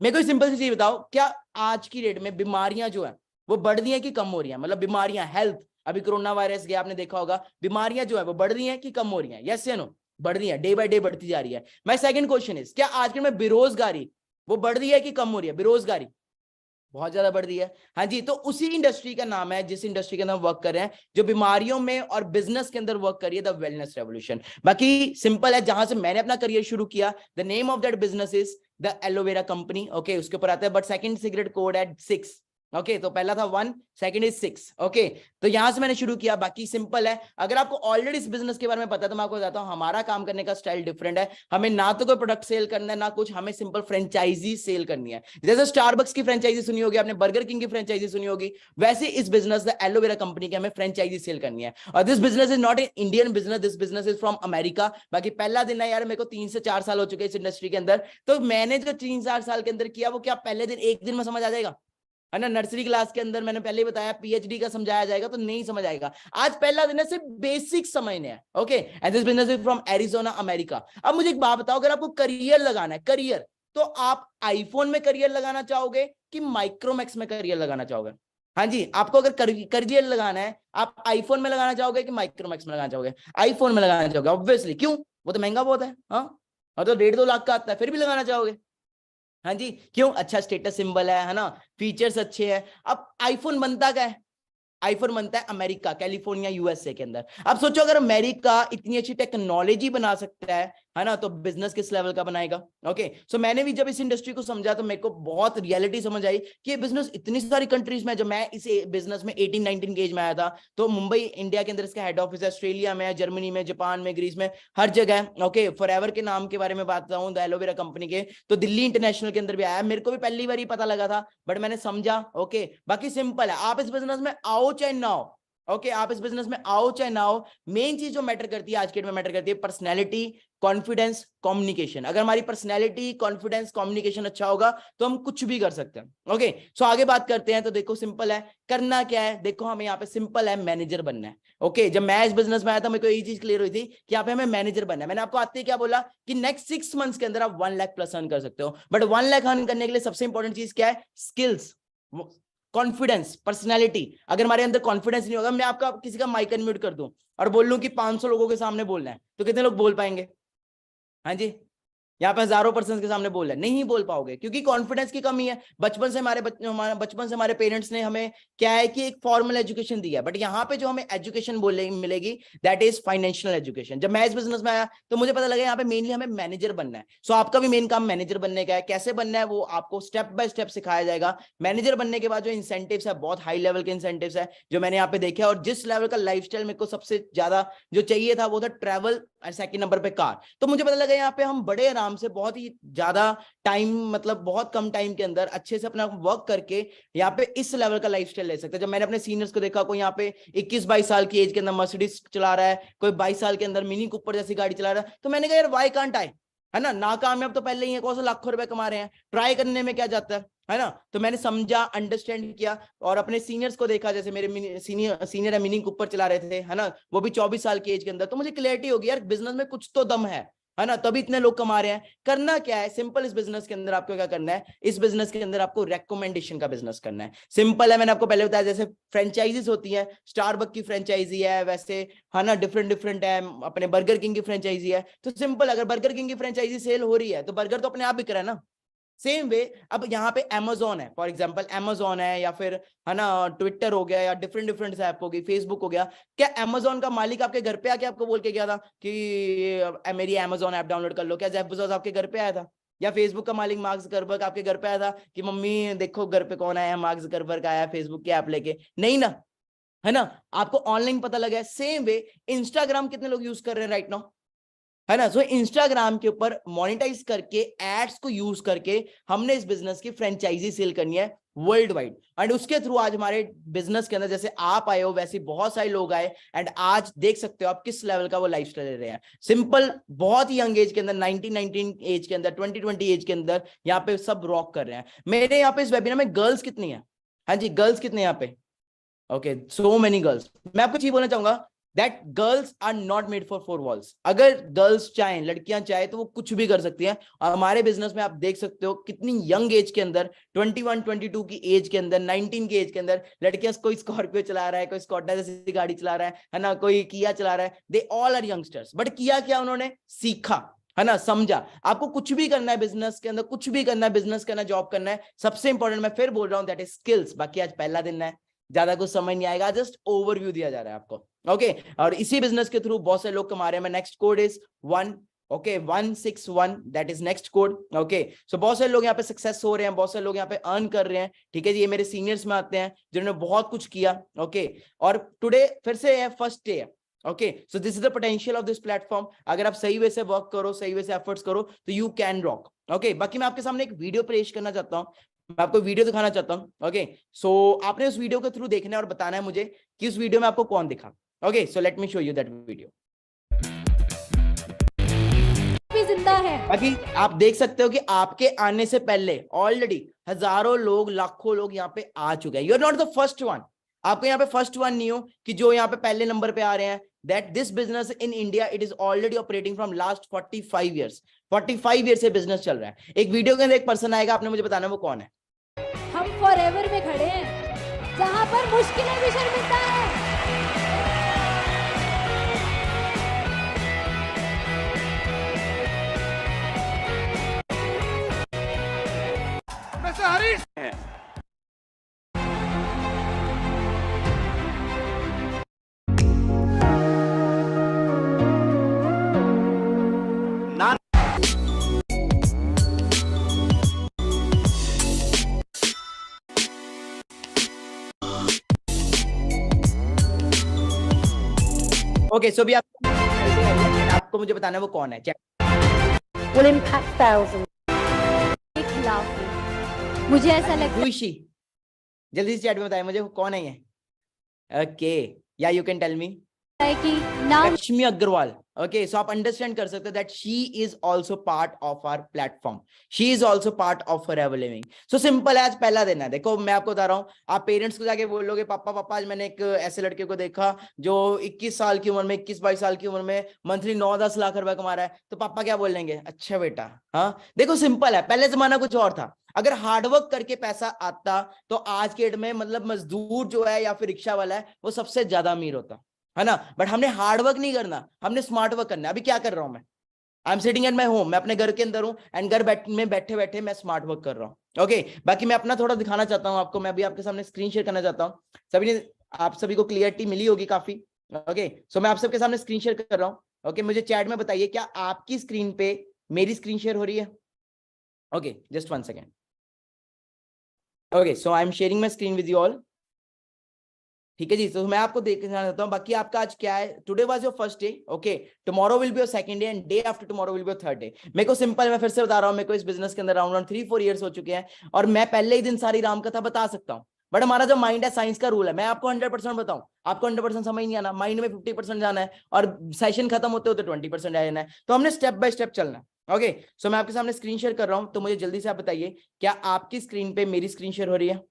मेरे को सिंपल सी चीज बताओ, क्या आज की डेट में बीमारियां जो है वो बढ़ रही है कि कम हो रही है? मतलब बीमारियां, हेल्थ, अभी कोरोना वायरस गया, आपने देखा होगा, बीमारियां जो है वो बढ़ रही है कि कम हो रही है? यस या नो? बढ़ रही है, डे बाय डे बढ़ती जा रही है। माय सेकंड क्वेश्चन इज, क्या आज के डेट में बेरोजगारी वो बढ़ रही है कि कम हो रही है? बेरोजगारी बहुत ज्यादा बढ़ रही है। हाँ जी, तो उसी इंडस्ट्री का नाम है, जिस इंडस्ट्री के अंदर वर्क कर रहे हैं, जो बीमारियों में और बिजनेस के अंदर वर्क कर रही है, द वेलनेस रेवोल्यूशन। बाकी सिंपल है, जहां से मैंने अपना करियर शुरू किया, the name of that business is the aloe vera company. Okay, उसके ऊपर आता है, बट सेकंड सीक्रेट कोड है 6। ओके, तो पहला था 1, सेकंड इज 6। ओके, तो यहां से मैंने शुरू किया। बाकी सिंपल है, अगर आपको ऑलरेडी इस बिजनेस के बारे में पता है तो मैं आपको बताता हूं हमारा काम करने का स्टाइल डिफरेंट है। हमें ना तो कोई प्रोडक्ट सेल करना है ना कुछ, हमें सिंपल फ्रेंचाइजी सेल करनी है। जैसे स्टारबक्स की फ्रेंचाइजी सुनी होगी आपने, बर्गर किंग की फ्रेंचाइजी सुनी होगी, वैसे इस बिजनेस द एलोवेरा कंपनी की हमें फ्रेंचाइजी सेल करनी है। और this business is not an Indian business, this business is from America. बाकी पहला दिन है यार, मेरे को 3 से 4 साल हो चुके इस इंडस्ट्री के अंदर, तो मैंने जो 3-4 साल के अंदर किया वो क्या पहले दिन एक दिन में समझ आ जाएगा? है ना, नर्सरी क्लास के अंदर मैंने पहले ही बताया पीएचडी का समझाया जाएगा तो नहीं समझ आएगा। आज पहला दिन है, सिर्फ बेसिक समझने हैं। Okay, and this business is from Arizona, America. अब मुझे एक बात बताओ, अगर आपको करियर लगाना है, करियर, तो आप आईफोन में करियर लगाना चाहोगे कि माइक्रोमैक्स में करियर लगाना चाहोगे? हाँ जी, आपको अगर करियर लगाना है, आप आईफोन में लगाना चाहोगे कि माइक्रोमैक्स में लगाना चाहोगे? आईफोन में लगाना चाहोगे ऑब्वियसली, क्यों? वो तो महंगा बहुत है। हाँ, और तो 1.5-2 लाख का आता है, फिर भी लगाना चाहोगे? हाँ जी, क्यों? अच्छा स्टेटस सिंबल है ना, फीचर्स अच्छे हैं। अब आईफोन बनता क्या है? आईफोन बनता है अमेरिका, कैलिफोर्निया, यूएसए के अंदर। अब सोचो, अगर अमेरिका इतनी अच्छी टेक्नोलॉजी बना सकता है ना, तो बिजनेस किस लेवल का बनाएगा? ओके, सो मैंने भी जब इस इंडस्ट्री को समझा तो मेरे को बहुत रियलिटी समझ आई कि ये बिजनेस इतनी सारी कंट्रीज में। जब मैं इस बिजनेस में 18-19 के एज में आया था, तो मुंबई इंडिया के अंदर इसका हेड ऑफिस है, ऑस्ट्रेलिया में, जर्मनी में, जापान में, ग्रीस में, हर जगह। ओके, फॉरएवर के नाम के बारे में बात कर रहा हूँ, द एलोवेरा कंपनी के, तो दिल्ली इंटरनेशनल के अंदर भी आया। मेरे को भी पहली बार ही पता लगा था, बट मैंने समझा। ओके, बाकी सिंपल है, आप इस बिजनेस में आओ चाहे ना हो, ओके, आप इस बिजनेस में आओ चाहे ना हो, मेन चीज जो मैटर करती है आज के डेट में, मैटर करती है पर्सनैलिटी, कॉन्फिडेंस, कम्युनिकेशन। अगर हमारी पर्सनैलिटी, कॉन्फिडेंस, कम्युनिकेशन अच्छा होगा तो हम कुछ भी कर सकते हैं। ओके, सो आगे बात करते हैं। तो देखो सिंपल है, करना क्या है, देखो हमें यहाँ पे सिंपल है, मैनेजर बनना है। ओके, जब मैं इस बिजनेस में आया था मेरे को यही चीज क्लियर हुई थी कि यहाँ पे हमें मैनेजर बनना है। मैंने आपको आते ही क्या बोला कि नेक्स्ट 6 मंथ्स के अंदर आप 1 लाख प्लस अर्न कर सकते हो, बट 1 लाख अर्न करने के लिए सबसे इंपॉर्टेंट चीज क्या है? Skills, confidence, personality. अगर हमारे अंदर कॉन्फिडेंस नहीं होगा, मैं आपका किसी का माइक अनम्यूट कर दूं और बोल लूं कि 500 लोगों के सामने बोलना है, तो कितने लोग बोल पाएंगे? हाँ जी, यहाँ पे हजारों पर्सन के सामने बोल रहे हैं, नहीं बोल पाओगे, क्योंकि कॉन्फिडेंस की कमी है। बचपन से हमारे पेरेंट्स ने हमें क्या है कि एक फॉर्मल एजुकेशन दी है, बट यहाँ पे जो हमें एजुकेशन मिलेगी दैट इज फाइनेंशियल एजुकेशन। जब मैं इस बिजनेस में आया तो मुझे पता लगा यहाँ पे मेनली हमें मैनेजर बनना है। सो आपका भी मेन काम मैनेजर बनने का है। कैसे बनना है वो आपको स्टेप बाय स्टेप सिखाया जाएगा। मैनेजर बनने के बाद जो इंसेंटिव्स है, बहुत हाई लेवल के इंसेंटिव्स है जो मैंने यहाँ पे देखे, और जिस लेवल का लाइफस्टाइल मेरे को सबसे ज्यादा जो चाहिए था वो था ट्रैवल, और सेकंड नंबर पे कार। तो मुझे पता लगा यहाँ पे हम बड़े आराम से, बहुत ही ज्यादा टाइम, मतलब बहुत कम टाइम के अंदर अच्छे से अपना वर्क करके यहाँ पे इस लेवल का लाइफस्टाइल ले सकते हैं। जब मैंने अपने सीनियर्स को देखा, कोई यहाँ पे 21-22 साल की एज के अंदर मर्सिडीज चला रहा है, कोई 22 साल के अंदर मिनी कूपर जैसी गाड़ी चला रहा है, तो मैंने कहा यार व्हाई कांट आई, है ना, नाकामयाब तो पहले ही है, कौन सा लाखों रुपए कमा रहे हैं, ट्राई करने में क्या जाता है ना। तो मैंने समझा, अंडरस्टैंड किया और अपने सीनियर्स को देखा, जैसे मेरे सीनियर है मिनी कूपर चला रहे थे, है ना, वो भी 24 साल की एज के अंदर। तो मुझे क्लैरिटी होगी यार बिजनेस में कुछ तो दम है ना, तभी इतने लोग कमा रहे हैं। करना क्या है, सिंपल, इस बिजनेस के अंदर आपको क्या करना है, इस बिजनेस के अंदर आपको रेकमेंडेशन का बिजनेस करना है। सिंपल है, मैंने आपको पहले बताया, जैसे फ्रेंचाइजीज होती है, स्टारबक की फ्रेंचाइजी है, वैसे है ना डिफरेंट डिफरेंट है, अपने बर्गर किंग की फ्रेंचाइजी है। तो सिंपल, अगर बर्गर किंग की फ्रेंचाइजी सेल हो रही है तो बर्गर तो अपने आप बिक रहा है ना। सेम वे अब यहाँ पे अमेजोन है, फॉर एग्जांपल अमेजोन है, या फिर है ना ट्विटर हो गया, या डिफरेंट डिफरेंट ऐप हो गई, फेसबुक हो गया। क्या अमेजोन का मालिक आपके घर पे आके आपको बोल के गया था कि मेरी अमेजोन ऐप डाउनलोड कर लो? क्या जेफ बेजोस आपके घर पे आया था? या फेसबुक का मालिक मार्क जुकरबर्ग आपके घर पे आया था कि मम्मी देखो घर पे कौन आया है, मार्क जुकरबर्ग आया फेसबुक की ऐप लेके? नहीं ना, है ना। आपको ऑनलाइन पता लगा है। सेम वे इंस्टाग्राम कितने लोग यूज कर रहे हैं राइट नाउ, है ना। सो इंस्टाग्राम के ऊपर मोनेटाइज करके एड्स को यूज करके हमने इस बिजनेस की फ्रेंचाइजी सेल करनी है वर्ल्ड वाइड। एंड उसके थ्रू आज हमारे बिजनेस के अंदर जैसे आप आए हो वैसे बहुत सारे लोग आए, एंड आज देख सकते हो आप किस लेवल का वो लाइफस्टाइल ले रहे हैं। सिंपल, बहुत ही यंग एज के अंदर, 19 एज के अंदर, 20 एज के अंदर यहाँ पे सब रॉक कर रहे हैं। मेरे यहाँ पे इस वेबिनार में गर्ल्स कितनी है? हाँ जी, गर्ल्स कितने यहाँ पे? Okay, so many girls. मैं आपको चीज बोलना चाहूंगा that girls are not made for four walls. अगर गर्ल्स चाहें, लड़कियां चाहे तो वो कुछ भी कर सकती हैं। और हमारे बिजनेस में आप देख सकते हो कितनी यंग एज के अंदर, 21 22 की एज के अंदर, 19 की एज के अंदर लड़कियां, कोई स्कॉर्पियो चला रहा है, कोई स्कॉडा जैसी गाड़ी चला रहा है ना, कोई किया चला रहा है। They all are youngsters. But किया क्या उन्होंने? सीखा, है ना, समझा। आपको कुछ भी करना है बिजनेस के अंदर, कुछ भी करना है, बिजनेस करना है, जॉब करना है, सबसे इंपॉर्टेंट मैं फिर बोल रहा हूं दैट इज स्किल्स। बाकी आज पहला दिन है, ज्यादा कुछ समझ नहीं आएगा, जस्ट ओवरव्यू दिया जा रहा है आपको। ओके और इसी बिजनेस के थ्रू बहुत से लोग कमा रहे हैं। Next code is 161, that is next code. Okay so बहुत सारे लोग यहाँ पे सक्सेस हो रहे हैं, बहुत सारे लोग यहाँ पे अर्न कर रहे हैं। ठीक है जी, ये मेरे सीनियर्स में आते हैं जिन्होंने बहुत कुछ किया। ओके और टुडे फिर से है फर्स्ट डे है। Okay so this is the potential of this platform. अगर आप सही वे से वर्क करो, सही वे से एफर्ट्स करो तो यू कैन रॉक। ओके बाकी मैं आपके सामने एक वीडियो पेश करना चाहता हूँ, मैं आपको वीडियो दिखाना चाहता हूं। ओके सो आपने उस वीडियो के थ्रू देखना है और बताना है मुझे कि उस वीडियो में आपको कौन दिखा। Okay so let me show you that video. जिंदा है। बाकी आप देख सकते हो कि आपके आने से पहले ऑलरेडी हजारों लोग, लाखों लोग यहाँ पे आ चुके हैं। You are not the first one. आपको यहाँ पे फर्स्ट वन नहीं हो कि जो यहाँ पे पहले नंबर पे आ रहे हैं। That this business in India it is already operating from last 45 years. 45 year से बिजनेस चल रहा है। एक वीडियो के अंदर एक पर्सन आएगा, आपने मुझे बताना वो कौन है। हम फॉरएवर में खड़े हैं जहां पर मुश्किलें भी शर्मिंदा है। ओके सो भी आपको मुझे बताना वो कौन है। Will impact thousands. के खिलाफ हूं। मुझे ऐसा लगता खुशी, जल्दी से चैट में बताएं मुझे वो कौन है ये। ओके या यू कैन टेल मी। है कि नाम रश्मि अग्रवाल। ओके सो आप अंडरस्टैंड कर सकते हो that she is also part of our platform, she is also part of forever living. So simple है, आज पहला दिन है। देखो मैं आपको बता रहा हूँ, आप पेरेंट्स को जाके बोलोगे पापा पापा आज मैंने एक ऐसे लड़के को देखा जो 21 साल की उम्र में, 21-22 साल की उम्र में मंथली 9-10 लाख रुपए कमा रहा है, तो पापा क्या बोलेंगे? अच्छा बेटा। हाँ देखो सिंपल है, पहले जमाना कुछ और था। अगर हार्डवर्क करके पैसा आता तो आज के डेट में मतलब मजदूर जो है या फिर रिक्शा वाला है वो सबसे ज्यादा अमीर होता, है ना। बट हमने हार्डवर्क नहीं करना, हमने स्मार्ट वर्क करना है। अभी क्या कर रहा हूं मैं? I am sitting at my home, मैं अपने घर के अंदर हूं एंड घर में बैठे बैठे मैं स्मार्ट वर्क कर रहा हूं। ओके बाकी मैं अपना थोड़ा दिखाना चाहता हूं आपको। मैं अभी आपके सामने स्क्रीन शेयर करना चाहता हूं। सभी ने, आप सभी को क्लियरिटी मिली होगी काफी। ओके सो मैं आप सबके सामने स्क्रीन शेयर कर रहा हूं। ओके मुझे चैट में बताइए क्या आपकी स्क्रीन पे मेरी स्क्रीन शेयर हो रही है? Okay just 1 second. Okay so I am sharing my screen with you all. ठीक है जी, तो मैं आपको देखना चाहता हूँ बाकी आपका आज क्या है। Today was your first day. Okay tomorrow will be your second day and day after tomorrow will be your third day. मेरे को सिंपल, मैं फिर से बता रहा हूँ, मेरे को इस बिजनेस के अंदर अराउंड 3-4 इयर्स हो चुके हैं और मैं पहले ही दिन सारी राम कथा बता सकता हूँ। बट हमारा जो माइंड है, साइंस का रूल है, मैं आपको 100% बताऊं, आपको 100% समझ नहीं आना, माइंड में 50% जाना है और सेशन खत्म होते होते 20% आ जाना है। तो हमने स्टेप बाय स्टेप चलना है। ओके सो मैं आपके सामने स्क्रीन शेयर कर रहा हूं, तो मुझे जल्दी से आप बताइए क्या आपकी स्क्रीन पे मेरी स्क्रीन शेयर हो रही है?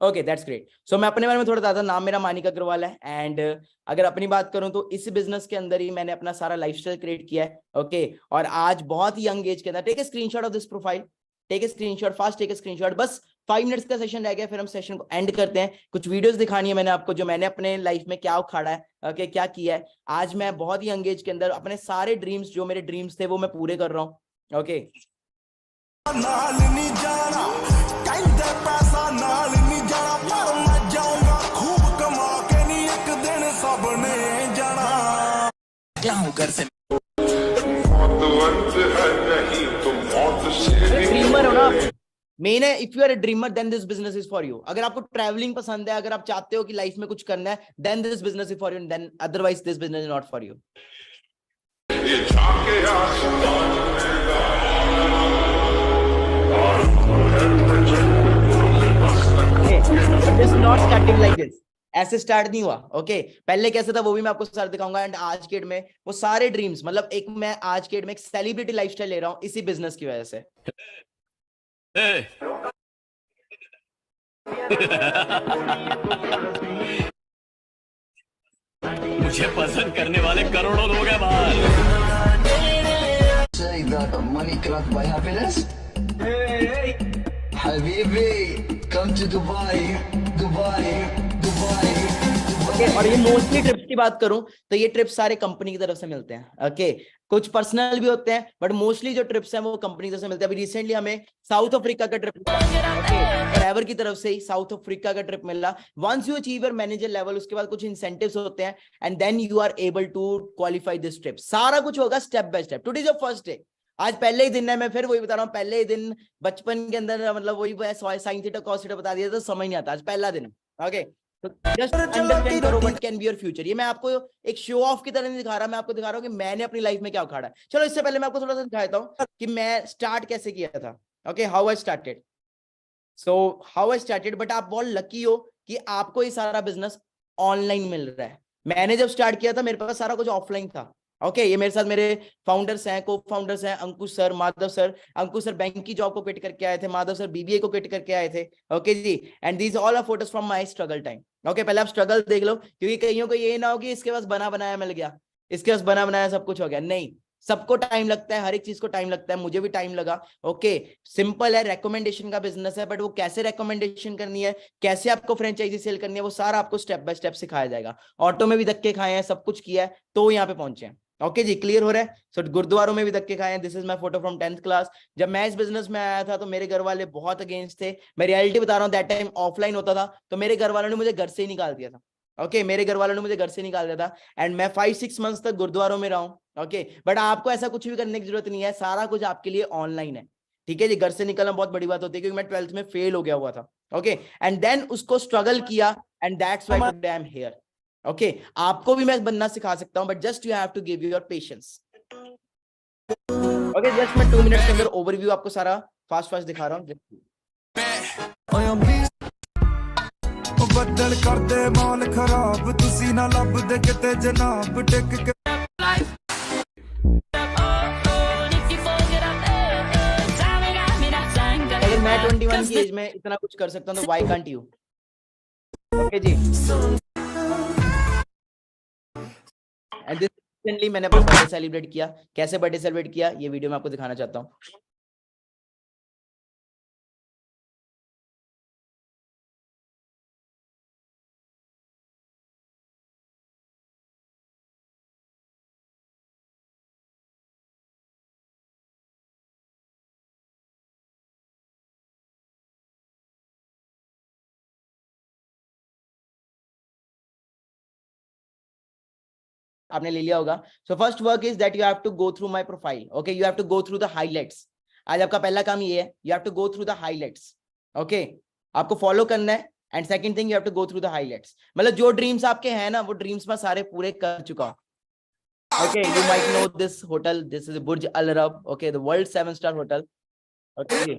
Okay that's great. सो मैं अपने बारे में थोड़ा बताता, नाम मेरा मानिक अग्रवाल है एंड अगर अपनी बात करूं तो इस बिजनेस के अंदर ही मैंने अपना सारा लाइफस्टाइल क्रिएट किया है। ओके और आज बहुत ही यंग एज के अंदर, take a screenshot of this profile, take a screenshot, fast take a screenshot. बस 5 मिनट्स का सेशन रह गया, फिर हम सेशन को एंड करते हैं। कुछ वीडियोस दिखानी है मैंने आपको जो मैंने अपने लाइफ में क्या उखाड़ा है, ओके क्या किया है। आज मैं बहुत ही यंग एज के अंदर अपने सारे ड्रीम्स, जो मेरे ड्रीम्स थे वो मैं पूरे कर रहा हूँ। ओके नाल नहीं जाना कहंदे पैसा नाल नहीं जाना पर मैं जाऊंगा खूब कमा के नहीं एक दिन सबने जाना क्या हूं घर से ड्रीमर हो ना आप, मेन है if you are a dreamer then this business is for you. अगर आपको ट्रैवलिंग पसंद है, अगर आप चाहते हो कि लाइफ में कुछ करना है, then this business is for you, then otherwise this business is not for you. Just not starting like this. ऐसे स्टार्ट नहीं हुआ। ओके पहले कैसे था वो भी मैं आपको सारा दिखाऊंगा एंड आज के डेट में वो सारे ड्रीम्स, मतलब एक मैं आज के डेट में एक सेलिब्रिटी लाइफस्टाइल ले रहा हूँ इसी बिजनेस की वजह से। मुझे पसंद करने वाले करोड़ों लोग हैं बाहर। Say that money cannot buy happiness. Habibi, come to Dubai, Dubai, Dubai. और ये मोस्टली ट्रिप्स की बात करूं तो ये ट्रिप्स सारे कंपनी की तरफ से मिलते हैं। ओके कुछ पर्सनल भी होते हैं बट मोस्टली जो ट्रिप्स हैं वो कंपनी की तरफ से मिलते हैं। अभी रिसेंटली हमें साउथ अफ्रीका का ट्रिप ट्रैवल की तरफ से ही साउथ अफ्रीका का ट्रिप मिला। Once you achieve your manager level, उसके बाद कुछ इंसेंटिव्स होते हैं and then you are able to qualify this trip. सारा कुछ होगा step by step. Today is your first day, आज पहले ही दिन है। मैं फिर वही बता रहा हूँ, पहले ही दिन बचपन के अंदर मतलब वही साइन थीटा कॉस थीटा बता दिया तो समझ नहीं आता। आज पहला दिन है। ओके तो जस्ट अंडरस्टैंड करो what can be your future. ये मैं आपको एक शो ऑफ की तरह नहीं दिखा रहा, मैं आपको दिखा रहा हूँ कि मैंने अपनी लाइफ में क्या उखाड़ा है। चलो इससे पहले मैं आपको थोड़ा सा दिखाता हूँ कि मैं स्टार्ट कैसे किया था। Okay how I started, so how I started. But आप बहुत लकी हो कि आपको ये सारा बिजनेस ऑनलाइन मिल रहा है। मैंने जब स्टार्ट किया था मेरे पास सारा कुछ ऑफलाइन था। ओके ये मेरे साथ मेरे फाउंडर्स हैं, को फाउंडर्स हैं, Ankush sir, Madhav sir. Ankush sir bank की जॉब को क्विट करके आए थे, माधव सर बीबीए को क्विट करके आए थे। ओके जी and these all are photos from my struggle time. Okay पहले आप स्ट्रगल देख लो, क्योंकि कईयों को ये ना हो कि इसके पास बना बनाया मिल गया, इसके पास बना बनाया सब कुछ हो गया। नहीं, सबको टाइम लगता है, हर एक चीज को टाइम लगता है, मुझे भी टाइम लगा। ओके सिंपल है, रेकमेंडेशन का बिजनेस है, बट वो कैसे रेकमेंडेशन करनी है, कैसे आपको फ्रेंचाइजी सेल करनी है, वो सारा आपको स्टेप बाय स्टेप सिखाया जाएगा। ऑटो में भी धक्के खाए हैं, सब कुछ किया है तो यहाँ पे पहुंचे हैं। ओके जी क्लियर हो रहा है। सो गुरुद्वारों में भी धक्के खाए हैं। This is my photo from 10th class. जब मैं इस बिजनेस में आया था तो मेरे घर वाले बहुत अगेंस्ट थे। मैं रियलिटी बता रहा हूँ, दैट टाइम ऑफलाइन होता था तो मेरे घर वालों ने मुझे घर से ही निकाल दिया था। ओके मेरे घर वालों ने मुझे घर से निकाल दिया था एंड मैं 5-6 मंथ्स तक गुरुद्वारों में रहा हूँ। ओके बट आपको ऐसा कुछ भी करने की जरूरत नहीं है, सारा कुछ आपके लिए ऑनलाइन है। ठीक है जी, घर से निकलना बहुत बड़ी बात होती है क्योंकि मैं 12th में फेल हो गया हुआ था। ओके एंड देन उसको स्ट्रगल किया and that's why today I am here. Okay आपको भी मैं बनना सिखा सकता हूं but just you have to give your patience. Okay just मैं 2 मिनट के अंदर ओवरव्यू आपको सारा फास्ट दिखा रहा हूं। बदल कर दे माल खराब तुसी ना लब दे किते जनाब टिक के अगर मैं 21 की एज में इतना कुछ कर सकता हूं तो व्हाई कांट यू। ओके जी एंड दिस रिसेंटली मैंने अपना बर्थडे सेलिब्रेट किया। कैसे बर्थडे सेलिब्रेट किया ये वीडियो मैं आपको दिखाना चाहता हूँ। आपने ले लिया होगा। So first work is that you have to go through my profile. Okay you have to go through the highlights. आज आपका पहला काम ये है, you have to go through the highlights. Okay आपको फॉलो करना है and second thing you have to go through the highlights. मतलब जो ड्रीम्स आपके हैं ना वो ड्रीम्स में सारे पूरे कर चुका हूं। Okay you might know this hotel, this is Burj Al Arab. Okay the world 7-star hotel. Okay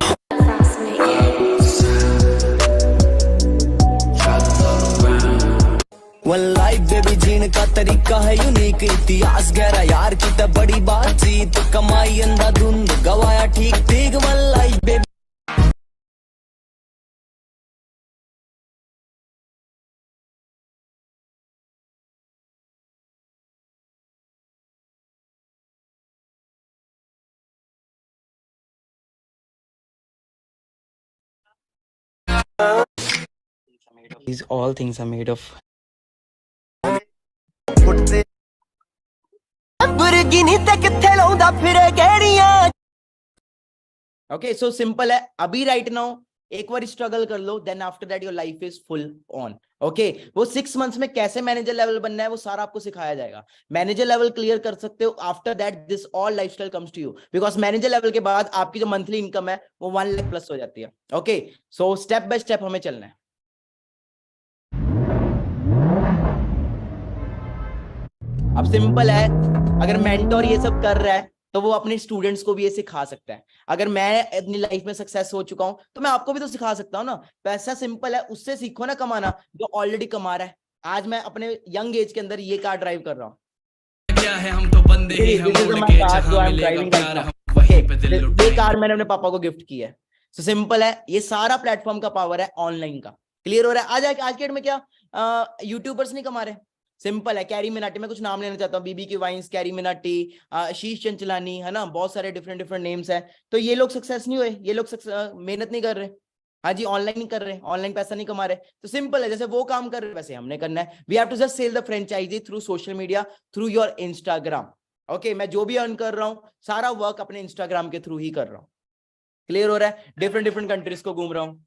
one life baby जीने का तरीका है यूनिक, इतिहास गहरा यार की तो बड़ी बातचीत, कमाई आई अंधाधुंध गवाया ठीक ठीक वल्लाई baby These all things are made of. Okay, so simple है. अभी right now एक बार स्ट्रगल कर लो, then after that your life is full on. Okay, वो 6 months में कैसे मैनेजर लेवल बनना है वो सारा आपको सिखाया जाएगा. मैनेजर लेवल क्लियर कर सकते हो. After that this all lifestyle comes to you because manager level के बाद आपकी जो मंथली इनकम है वो 1 लाख प्लस हो जाती है. Okay, so step by step हमें चलना है. अब सिंपल है, अगर मेंटोर ये सब कर रहा है तो वो अपने स्टूडेंट्स को भी ये सिखा सकता है. अगर मैं अपनी लाइफ में सक्सेस हो चुका हूं तो मैं आपको भी तो सिखा सकता हूं ना. पैसा सिंपल है, उससे सीखो ना कमाना जो ऑलरेडी कमा रहा है. आज मैं अपने यंग एज के अंदर ये कार ड्राइव कर रहा हूँ. क्या है हम तो बंदे ही हम उड़ के जहां मिलेगा प्यार हम वहीं पे दिल ये लुटाएंगे. कार मैंने अपने पापा को गिफ्ट की है. तो सिंपल है, ये सारा प्लेटफॉर्म का पावर है ऑनलाइन का. क्लियर हो रहा है? आज के डेट में क्या यूट्यूबर्स नहीं कमा रहे. सिंपल है, कैरी मिनाटी, मैं कुछ नाम लेना चाहता हूँ, बीबी की वाइन्स, कैरी मिनाटी, शीश चंचलानी, है ना, बहुत सारे डिफरेंट नेम्स है. तो ये लोग सक्सेस नहीं हुए, ये लोग मेहनत नहीं कर रहे. हाँ जी, ऑनलाइन नहीं कर रहे, ऑनलाइन पैसा नहीं कमा रहे. तो सिंपल है, जैसे वो काम कर रहे हैं वैसे हमने करना है. We have to just sell the franchise through social media, through your Instagram. Okay, मैं जो भी अर्न कर रहा हूँ सारा वर्क अपने इंस्टाग्राम के थ्रू ही कर रहा हूँ. क्लियर हो रहा है? डिफरेंट कंट्रीज को घूम रहा हूँ.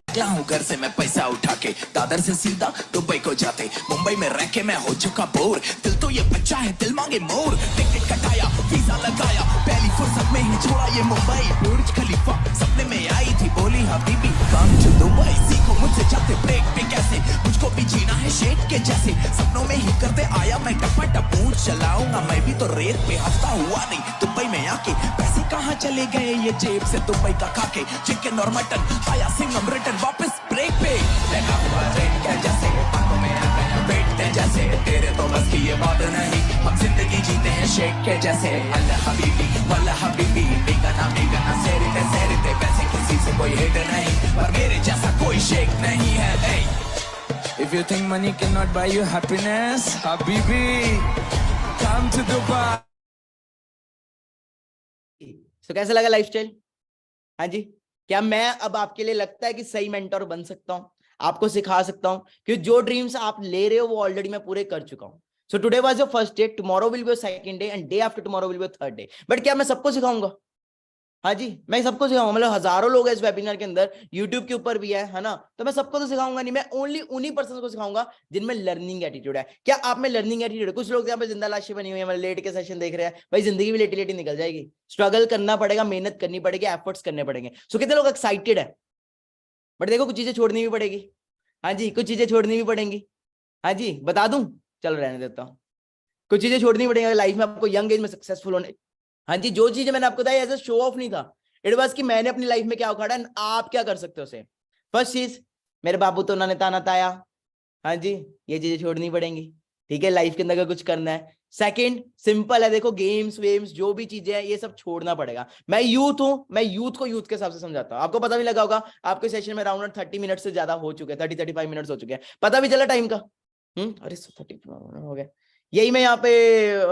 निकला हूँ घर से मैं पैसा उठा के, दादर से सीधा दुबई को जाते, मुंबई में रह के मैं हो चुका बोर. दिल तो ये बच्चा है, दिल मांगे मोर. टिकट कटाया, वीजा लगाया, पहली फुर्सत में ही छोड़ा ये मुंबई. बुर्ज खलीफा सपने में आई थी, बोली हबीबी कम टू दुबई. सीखो मुझसे जाते ब्रेक पे कैसे, मुझको भी जीना है शेख के जैसे. सपनों में ही करते आया मैं टपा ऊंट चलाऊंगा मैं भी तो रेत पे. हफ्ता हुआ नहीं दुबई में आके, पैसे कहाँ चले गए ये जेब से दुबई का खाके. चिकन और मटन आया सिंगम रिटर्न वापस ब्रेक पे. लगा हुआ ट्रेन के जैसे, आंखों में आ गया पेट जैसे. तेरे तो बस की ये बात नहीं, हम जिंदगी जीते हैं शेख के जैसे. अल्लाह हबीबी वल्ला हबीबी, बेगना सेरिते वैसे किसी से कोई हेट नहीं, पर मेरे जैसा कोई शेख नहीं है. hey. If you think money cannot buy you happiness, Habibi, come to Dubai. तो कैसा लगा लाइफस्टाइल? हाँ जी, क्या मैं अब आपके लिए लगता है कि सही मेंटोर बन सकता हूं, आपको सिखा सकता हूं? क्योंकि जो ड्रीम्स आप ले रहे हो वो ऑलरेडी मैं पूरे कर चुका हूं. So today was your first day, tomorrow will be your second day and day after tomorrow will be your third day. But क्या मैं सबको सिखाऊंगा? हाँ जी, मैं सबको सिखाऊंगा. मतलब हजारों लोग हैं इस वेबिनार के अंदर, यूट्यूब के ऊपर भी है ना. तो मैं सबको तो सिखाऊंगा नहीं, मैं ओनली उन्हीं पर्सन को सिखाऊंगा जिनमें लर्निंग एटीट्यूड है. क्या आप में लर्निंग एटीट्यूड है? कुछ लोग यहाँ पे जिंदा लाशें बनी हुई है, मतलब लेट के सेशन देख रहे हैं. भाई जिंदगी भी लेटी निकल जाएगी. स्ट्रगल करना पड़ेगा, मेहनत करनी पड़ेगी, एफर्ट्स करने पड़ेंगे. सो कितने लोग एक्साइटेड है? बट देखो कुछ चीजें छोड़नी भी पड़ेगी. हाँ जी, कुछ चीजें छोड़नी भी पड़ेंगी. हाँ जी, बता दूं? चलो रहने देता हूँ. कुछ चीजें छोड़नी पड़ेंगी लाइफ में आपको यंग एज में सक्सेसफुल होने. हाँ जी, जो चीजें मैंने आपको बताई एज अ शो ऑफ नहीं था, इट वाज कि मैंने अपनी लाइफ में क्या उखाड़ा, आप क्या कर सकते हो उसे. फर्स्ट चीज, मेरे बाबू तो उन्होंने ताना ताया. हाँ जी, ये चीजें छोड़नी पड़ेंगी. ठीक है, लाइफ के अंदर कुछ करना है. सेकंड, सिंपल है, देखो गेम्स वेम्स जो भी चीजें हैं ये सब छोड़ना पड़ेगा. मैं यूथ हूं, मैं यूथ को यूथ के हिसाब से समझाता हूं. आपको पता भी लगा होगा, आपके सेशन में अराउंड 30 मिनट से ज्यादा हो चुके हैं, 30-35 मिनट हो चुके हैं. पता भी चला टाइम का. अरे 30 हो गया. यही मैं यहाँ पे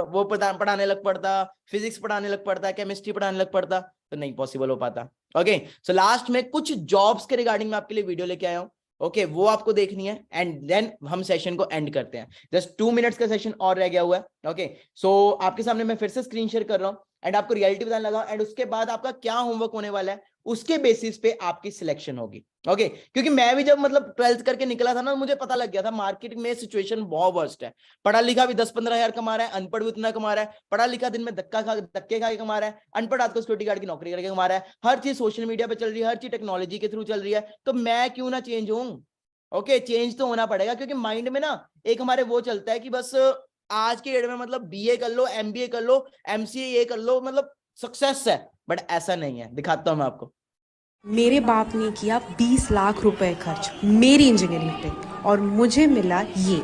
वो पढ़ाने लग पड़ता, फिजिक्स पढ़ाने लग पड़ता, केमिस्ट्री पढ़ाने लग पड़ता, तो नहीं पॉसिबल हो पाता. ओके, सो लास्ट में कुछ जॉब्स के रिगार्डिंग मैं आपके लिए वीडियो लेके आया हूँ. ओके, वो आपको देखनी है एंड देन हम सेशन को एंड करते हैं. जस्ट 2 मिनट्स का सेशन और रह गया हुआ है. ओके, सो आपके सामने मैं फिर से स्क्रीन शेयर कर रहा हूँ एंड आपको रियलिटी बताने लगा एंड उसके बाद आपका क्या होमवर्क होने वाला है उसके बेसिस पे आपकी सिलेक्शन होगी. ओके, क्योंकि मैं भी जब मतलब 12th करके निकला था ना, मुझे पता लग गया था मार्केट में सिचुएशन बहुत वर्स्ट है. पढ़ा लिखा भी 10-15 हजार कमा रहा है, अनपढ़ भी उतना कमा रहा है. पढ़ा लिखा दिन में धक्के खा के कमा रहा है, अनपढ़ रात को सिक्योरिटी गार्ड की नौकरी करके कमा रहा है. हर चीज सोशल मीडिया पे चल रही है, हर चीज टेक्नोलॉजी के थ्रू चल रही है. तो मैं क्यों ना चेंज हूं? ओके, चेंज तो होना पड़ेगा, क्योंकि माइंड में ना एक हमारे वो चलता है कि बस आज के डेट में मतलब बीए कर लो, एमबीए कर लो, एमसीए ये कर लो, मतलब सक्सेस है. बट ऐसा नहीं है, दिखाता हूं मैं आपको. मेरे बाप ने किया 20 लाख रुपए खर्च मेरी इंजीनियरिंग पे और मुझे मिला ये.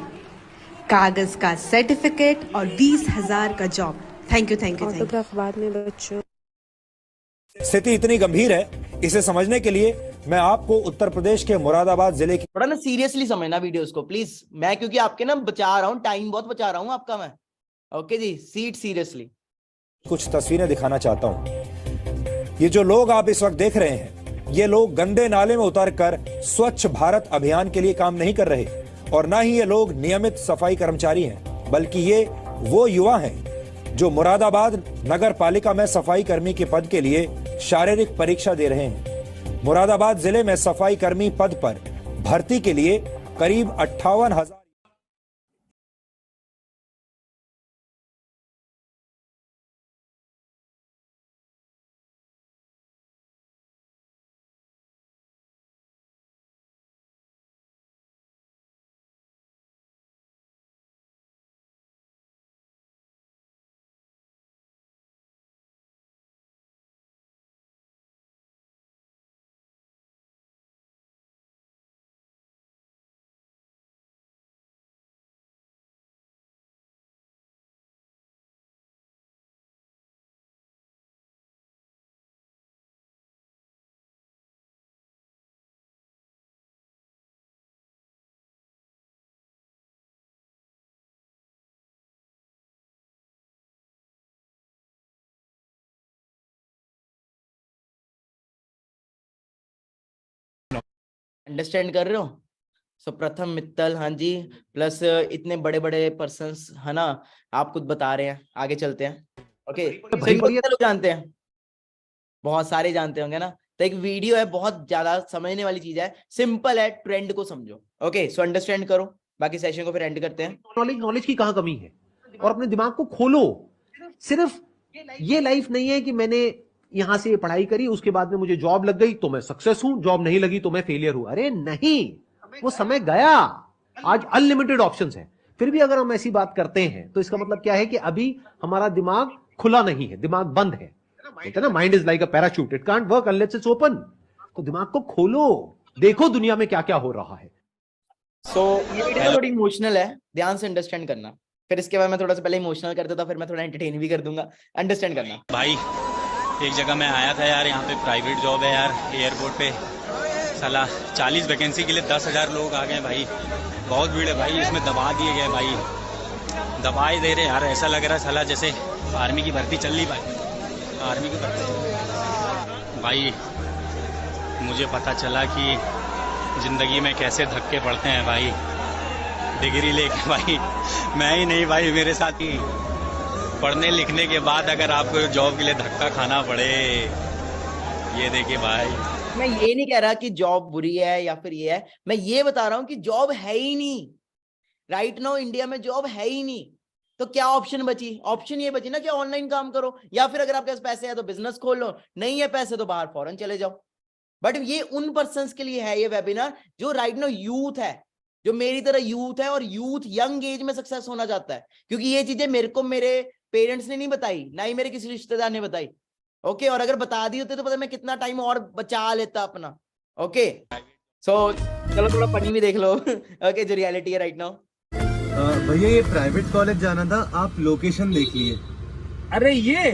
कागज का सर्टिफिकेट और 20,000 का job. Thank you thank you thank you. Autograph बाद में बच्चों। स्थिति इतनी गंभीर है, इसे समझने के लिए मैं आपको उत्तर प्रदेश के मुरादाबाद जिले की थोड़ा ना सीरियसली समझना वीडियोस को प्लीज। मैं क्योंकि आपके ना बचा रहा हूँ, टाइम बहुत बचा रहा हूँ आपका मैं। ओके जी, सीट सीरियसली। कुछ तस्वीरें दिखाना चाहता हूं। ये जो लोग आप इस वक्त देख रहे हैं, ये लोग गंदे नाले में उतरकर स्वच्छ भारत अभियान के लिए काम नहीं कर रहे, और ना ही ये लोग नियमित सफाई कर्मचारी हैं, बल्कि ये वो युवा हैं जो मुरादाबाद नगर पालिका में सफाई कर्मी के पद के लिए शारीरिक परीक्षा दे रहे हैं। मुरादाबाद जिले में सफाई कर्मी पद पर भर्ती के लिए करीब 58,000 अंडरस्टैंड कर रहे हो? सो प्रथम मित्तल, हाँ जी, प्लस इतने बड़े बड़े पर्संस है ना, आप खुद बता रहे हैं। आगे चलते हैं। ओके, लोग जानते हैं, बहुत सारे जानते होंगे ना। तो एक वीडियो है, बहुत ज्यादा समझने वाली चीज है, सिंपल है, ट्रेंड को समझो। ओके, सो अंडरस्टैंड करो, बाकी सेशन को फिर एंड करते हैं। नॉलेज की कहाँ कमी है, और अपने दिमाग को खोलो। सिर्फ ये लाइफ नहीं है कि मैंने यहां से पढ़ाई करी, उसके बाद में मुझे जॉब लग गई तो मैं सक्सेस हूं, जॉब नहीं लगी तो मैं फेलियर हूं। अरे नहीं, वो समय गया। आज अनलिमिटेड ऑप्शंस हैं। फिर भी अगर हम ऐसी बात करते हैं तो इसका मतलब क्या है कि अभी हमारा दिमाग खुला नहीं है, दिमाग बंद है। कहते हैं ना, mind is like a parachute, it can't work unless it's open. तो दिमाग को खोलो, देखो दुनिया में क्या क्या हो रहा है। सो ये वीडियो थोड़ी इमोशनल है, ध्यान से अंडरस्टैंड करना। फिर इसके बाद मैं थोड़ा सा पहले इमोशनल कर देता, फिर मैं थोड़ा एंटरटेन भी कर दूंगा। अंडरस्टैंड करना भाई। एक जगह मैं आया था यार, यहाँ पे प्राइवेट जॉब है यार, एयरपोर्ट पे। साला 40 वैकेंसी के लिए 10,000 लोग आ गए भाई, बहुत भीड़ है भाई। इसमें दबा दिए गए भाई, दबा ही दे रहे यार। ऐसा लग रहा है साला जैसे आर्मी की भर्ती चल रही भाई, आर्मी की भर्ती भाई। मुझे पता चला कि जिंदगी में कैसे धक्के पड़ते हैं भाई, डिग्री लेके भाई। मैं ही नहीं भाई, मेरे साथ ही पढ़ने लिखने के बाद अगर आपको जॉब के लिए धक्का खाना पड़े, ये देखिए भाई। मैं ये नहीं कह रहा कि जॉब बुरी है या फिर ये है, मैं ये बता रहा हूँ कि जॉब है ही नहीं। राइट नाउ इंडिया में जॉब है ही नहीं, तो क्या ऑप्शन बची? ऑप्शन ये बची ना कि ऑनलाइन काम करो, या फिर अगर आपके पास पैसे है तो बिजनेस खोल लो, नहीं है पैसे तो बाहर फॉरेन चले जाओ। बट ये उन पर्संस के लिए है ये वेबिनार जो राइट नाउ यूथ है, जो मेरी तरह यूथ है, और यूथ यंग एज में सक्सेस होना चाहता है। क्योंकि ये चीजें मेरे को मेरे पेरेंट्स ने नहीं बताई, ना ही मेरे किसी रिश्तेदार ने बताई। ओके, और अगर बता दी होती तो पता मैं कितना टाइम और बचा लेता अपना। ओके, सो चलो थोड़ा फनी भी देख लो। ओके, जो रियलिटी है राइट नाउ। भैया ये प्राइवेट कॉलेज जाना था, आप लोकेशन देख लिए। अरे ये,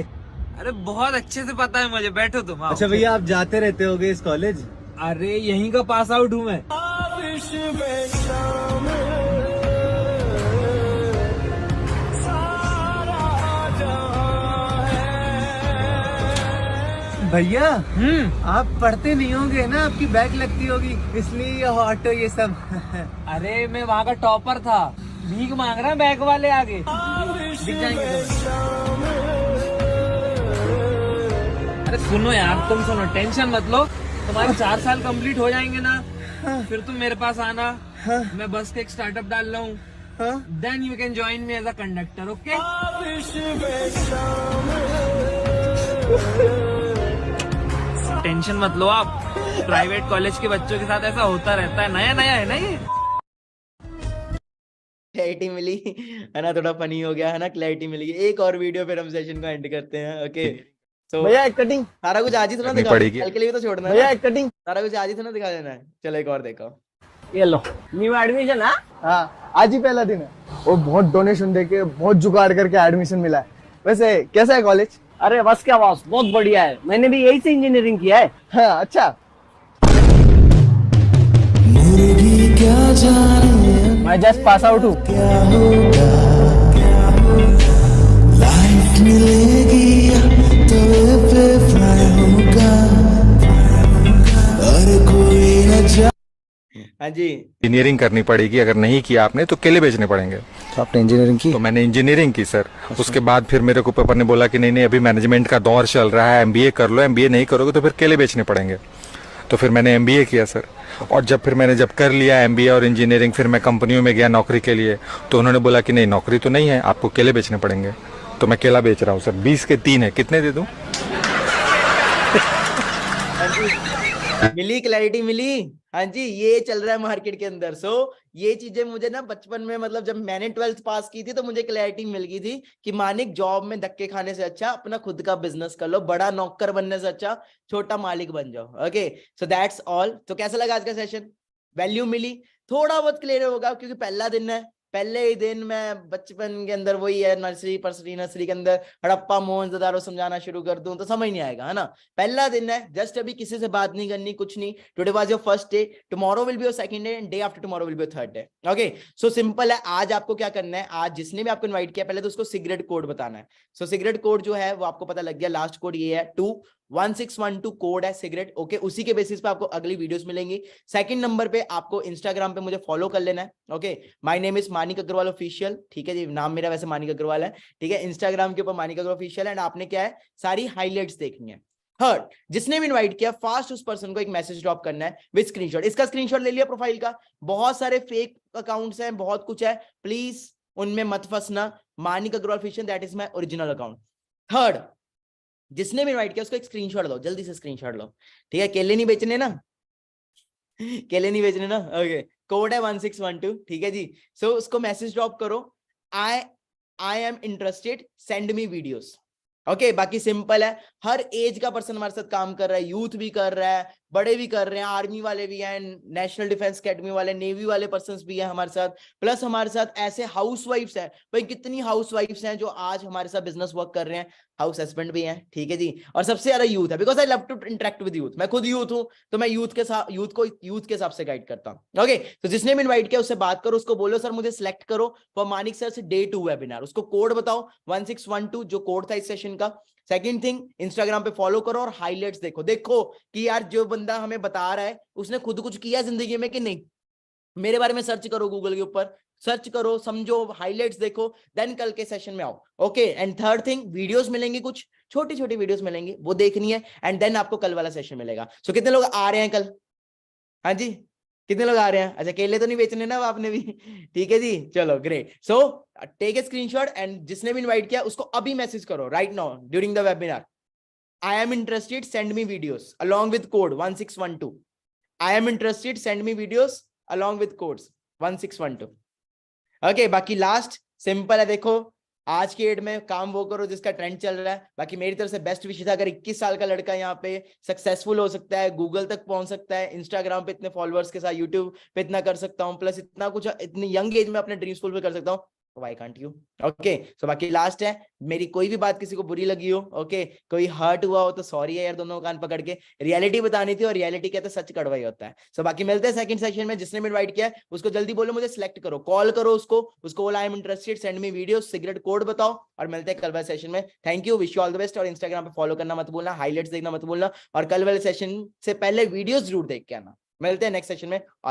अरे बहुत अच्छे से पता है मुझे, बैठो तुम। अच्छा भैया, आप जाते रहते होगे इस कॉलेज? अरे यहीं का पास आउट हूँ मैं। भैया आप पढ़ते नहीं होंगे ना, आपकी बैग लगती होगी, इसलिए ऑटो ये सब। अरे मैं वहाँ का टॉपर था, भीख मांग रहा बैग वाले आगे दिख जाएंगे तुम्हें। अरे सुनो यार, तुम सुनो, टेंशन मत लो, तुम्हारे 4 साल कंप्लीट हो जाएंगे ना, फिर तुम मेरे पास आना। मैं बस का एक स्टार्टअप डाल रहा हूँ, then you can join me as a conductor. Okay, tension मत लो आप, प्राइवेट कॉलेज के बच्चों के साथ ऐसा होता रहता है, नया नया है ना ये। क्लैरिटी मिली है ना, थोड़ा फनी हो गया है ना, क्लैरिटी मिली। एक और वीडियो फिर हम सेशन को एंड करते हैं। ओके, सो भैया एक कटिंग, सारा कुछ आज ही थोड़ा दिखा, कल के लिए भी तो छोड़ना है भैया। एक कटिंग, सारा कुछ आज ही थोड़ा दिखा देना है। चलो एक और देखो, ये लो न्यू एडमिशन। हाँ, आज ही पहला दिन है। और बहुत डोनेशन देके बहुत जुगाड़ करके एडमिशन मिला है। वैसे कैसा है कॉलेज? अरे बस क्या बॉस, बहुत बढ़िया है। मैंने भी यही से इंजीनियरिंग किया है। हाँ अच्छा। मैं जस्ट पास आउट हूँ। हाँ जी, इंजीनियरिंग करनी पड़ेगी, अगर नहीं किया आपने तो केले बेचने पड़ेंगे। तो आपने इंजीनियरिंग की? तो मैंने इंजीनियरिंग की सर। उसके बाद फिर मेरे को पापा ने बोला कि नहीं नहीं अभी मैनेजमेंट का दौर चल रहा है, एमबीए कर लो, एमबीए नहीं करोगे तो फिर केले बेचने पड़ेंगे। तो फिर मैंने एमबीए किया सर। और जब कर लिया एमबीए और इंजीनियरिंग, फिर मैं कंपनियों में गया नौकरी के लिए, तो उन्होंने बोला कि नहीं नौकरी तो नहीं है, आपको केले बेचने पड़ेंगे। तो मैं केला बेच रहा हूँ सर। 20 के 3 है, कितने दे दूं? मिली क्लैरिटी मिली। हाँ जी, ये चल रहा है मार्केट के अंदर। सो ये चीजें मुझे ना बचपन में, मतलब जब मैंने 12th पास की थी तो मुझे क्लैरिटी मिल गई थी कि मानिक जॉब में धक्के खाने से अच्छा अपना खुद का बिजनेस कर लो, बड़ा नौकर बनने से अच्छा छोटा मालिक बन जाओ। Okay, so that's all. तो कैसा लगा आज का सेशन? वैल्यू मिली? थोड़ा बहुत क्लियर होगा क्योंकि पहला दिन है। पहले ही दिन मैं बचपन के अंदर वही है, नर्सरी के अंदर हड़प्पा मोहनजोदारो समझाना शुरू कर दूं तो समझ नहीं आएगा, है ना। पहला दिन है, जस्ट अभी किसी से बात नहीं करनी, कुछ नहीं। Today was your first day, tomorrow will be your second day and day after tomorrow will be your third day. Okay, so simple है। आज आपको क्या करना है, आज जिसने भी आपको इनवाइट किया पहले तो उसको सिगरेट कोड बताना है। सो सिगरेट कोड जो है वो आपको पता लग गया, लास्ट कोड ये है 21612 कोड है सिगरेट। ओके, उसी के बेसिस पे आपको अगली वीडियोस मिलेंगी। सेकंड नंबर पे आपको इंस्टाग्राम पे मुझे फॉलो कर लेना है। Okay, my name is Manik Agarwal official. ठीक है जी, नाम मेरा वैसे मानिक अग्रवाल है। ठीक है, इंस्टाग्राम के ऊपर मानिक अग्रवाल ऑफिशियल। एंड आपने क्या है, सारी हाईलाइट्स देखनी है। थर्ड, जिसने भी इनवाइट किया फास्ट उस पर्सन को एक मैसेज ड्रॉप करना है विद स्क्रीनशॉट। इसका स्क्रीनशॉट ले लिया प्रोफाइल का। बहुत सारे फेक अकाउंट्स हैं, बहुत कुछ है, प्लीज उनमें मत फंसना। Manik Agarwal official, that is my original account. Third, जिसने भी इनवाइट किया उसको एक स्क्रीनशॉट लो, जल्दी से स्क्रीनशॉट लो। ठीक है, केले नहीं बेचने ना, केले नहीं बेचने ना। ओके, कोड है 1612। ठीक है जी, सो उसको मैसेज ड्रॉप करो, आई am interested, send me videos. Okay, बाकी सिंपल है। हर एज का पर्सन हमारे साथ काम कर रहा है, यूथ भी कर रहा है, बड़े भी कर रहे हैं, आर्मी वाले भी हैं, नेशनल डिफेंस अकेडमी वाले, नेवी वाले पर्संस भी हैं हमारे साथ। प्लस हमारे साथ ऐसे हाउसवाइफ्स हैं, भाई कितनी हाउसवाइफ्स हैं जो आज हमारे साथ बिजनेस वर्क कर रहे हैं, हाउस हस्बैंड भी हैं। ठीक है जी, और सबसे ज्यादा यूथ है, because I love to interact with youth. मैं खुद यूथ हूं तो मैं यूथ के साथ, यूथ को यूथ के हिसाब से गाइड करता हूं। ओके, तो जिसने भी इनवाइट किया उससे बात करो, उसको बोलो सर मुझे सिलेक्ट करो फॉर मानिक सर से Day 2 वेबिनार। उसको कोड बताओ 1612 जो कोड था इस सेशन का। सेकंड थिंग, इंस्टाग्राम पे फॉलो करो और हाइलाइट्स देखो। देखो कि यार जो बंदा हमें बता रहा है उसने खुद कुछ किया जिंदगी में कि नहीं। मेरे बारे में सर्च करो, गूगल के ऊपर सर्च करो, समझो, हाइलाइट्स देखो, देन कल के सेशन में आओ। Okay, and third thing, videos मिलेंगी, कुछ छोटी छोटी वीडियोस मिलेंगी, वो देखनी है, एंड देन आपको कल वाला सेशन मिलेगा। सो कितने लोग आ रहे हैं कल? हाँ जी, कितने लोग आ रहे हैं? अच्छा, केले तो नहीं बेचने ना आपने भी? ठीक है जी, चलो great. So take a screenshot and जिसने भी इनवाइट किया उसको अभी मैसेज करो right now during the webinar, I am interested, send me videos along with code 1612। I am interested, send me videos along with codes 1612। Okay, बाकी last simple है, देखो आज की डेट में काम वो करो जिसका ट्रेंड चल रहा है। बाकी मेरी तरफ से बेस्ट विशेष, अगर 21 साल का लड़का यहाँ पे सक्सेसफुल हो सकता है, गूगल तक पहुंच सकता है, इंस्टाग्राम पे इतने फॉलोअर्स के साथ, यूट्यूब पे इतना कर सकता हूँ, प्लस इतना कुछ इतनी यंग एज में अपने ड्रीम्स फुलफिल कर सकता हूँ, व्हाई कांट यू? ओके, सो बाकी लास्ट है, मेरी कोई भी बात किसी को बुरी लगी हो, ओके, कोई हर्ट हुआ हो तो सॉरी है यार, दोनों कान पकड़ के रियलिटी बतानी थी, और रियलिटी कहते सच कड़वा ही होता है। सो बाकी मिलते हैं सेकंड सेशन में। जिसने भी इनवाइट किया है उसको जल्दी बोलो मुझे सिलेक्ट करो, कॉल करो उसको बोलो आई am interested, send me video, cigarette code बताओ, और मिलते हैं कल वाले सेशन में। Thank you, wish you all the best. और इंस्टाग्राम पे फॉलो करना मत भूलना, हाईलाइट्स देखना मत भूलना, और कल वाले सेशन से पहले वीडियोस जरूर देख के आना। मिलते हैं नेक्स्ट सेशन में।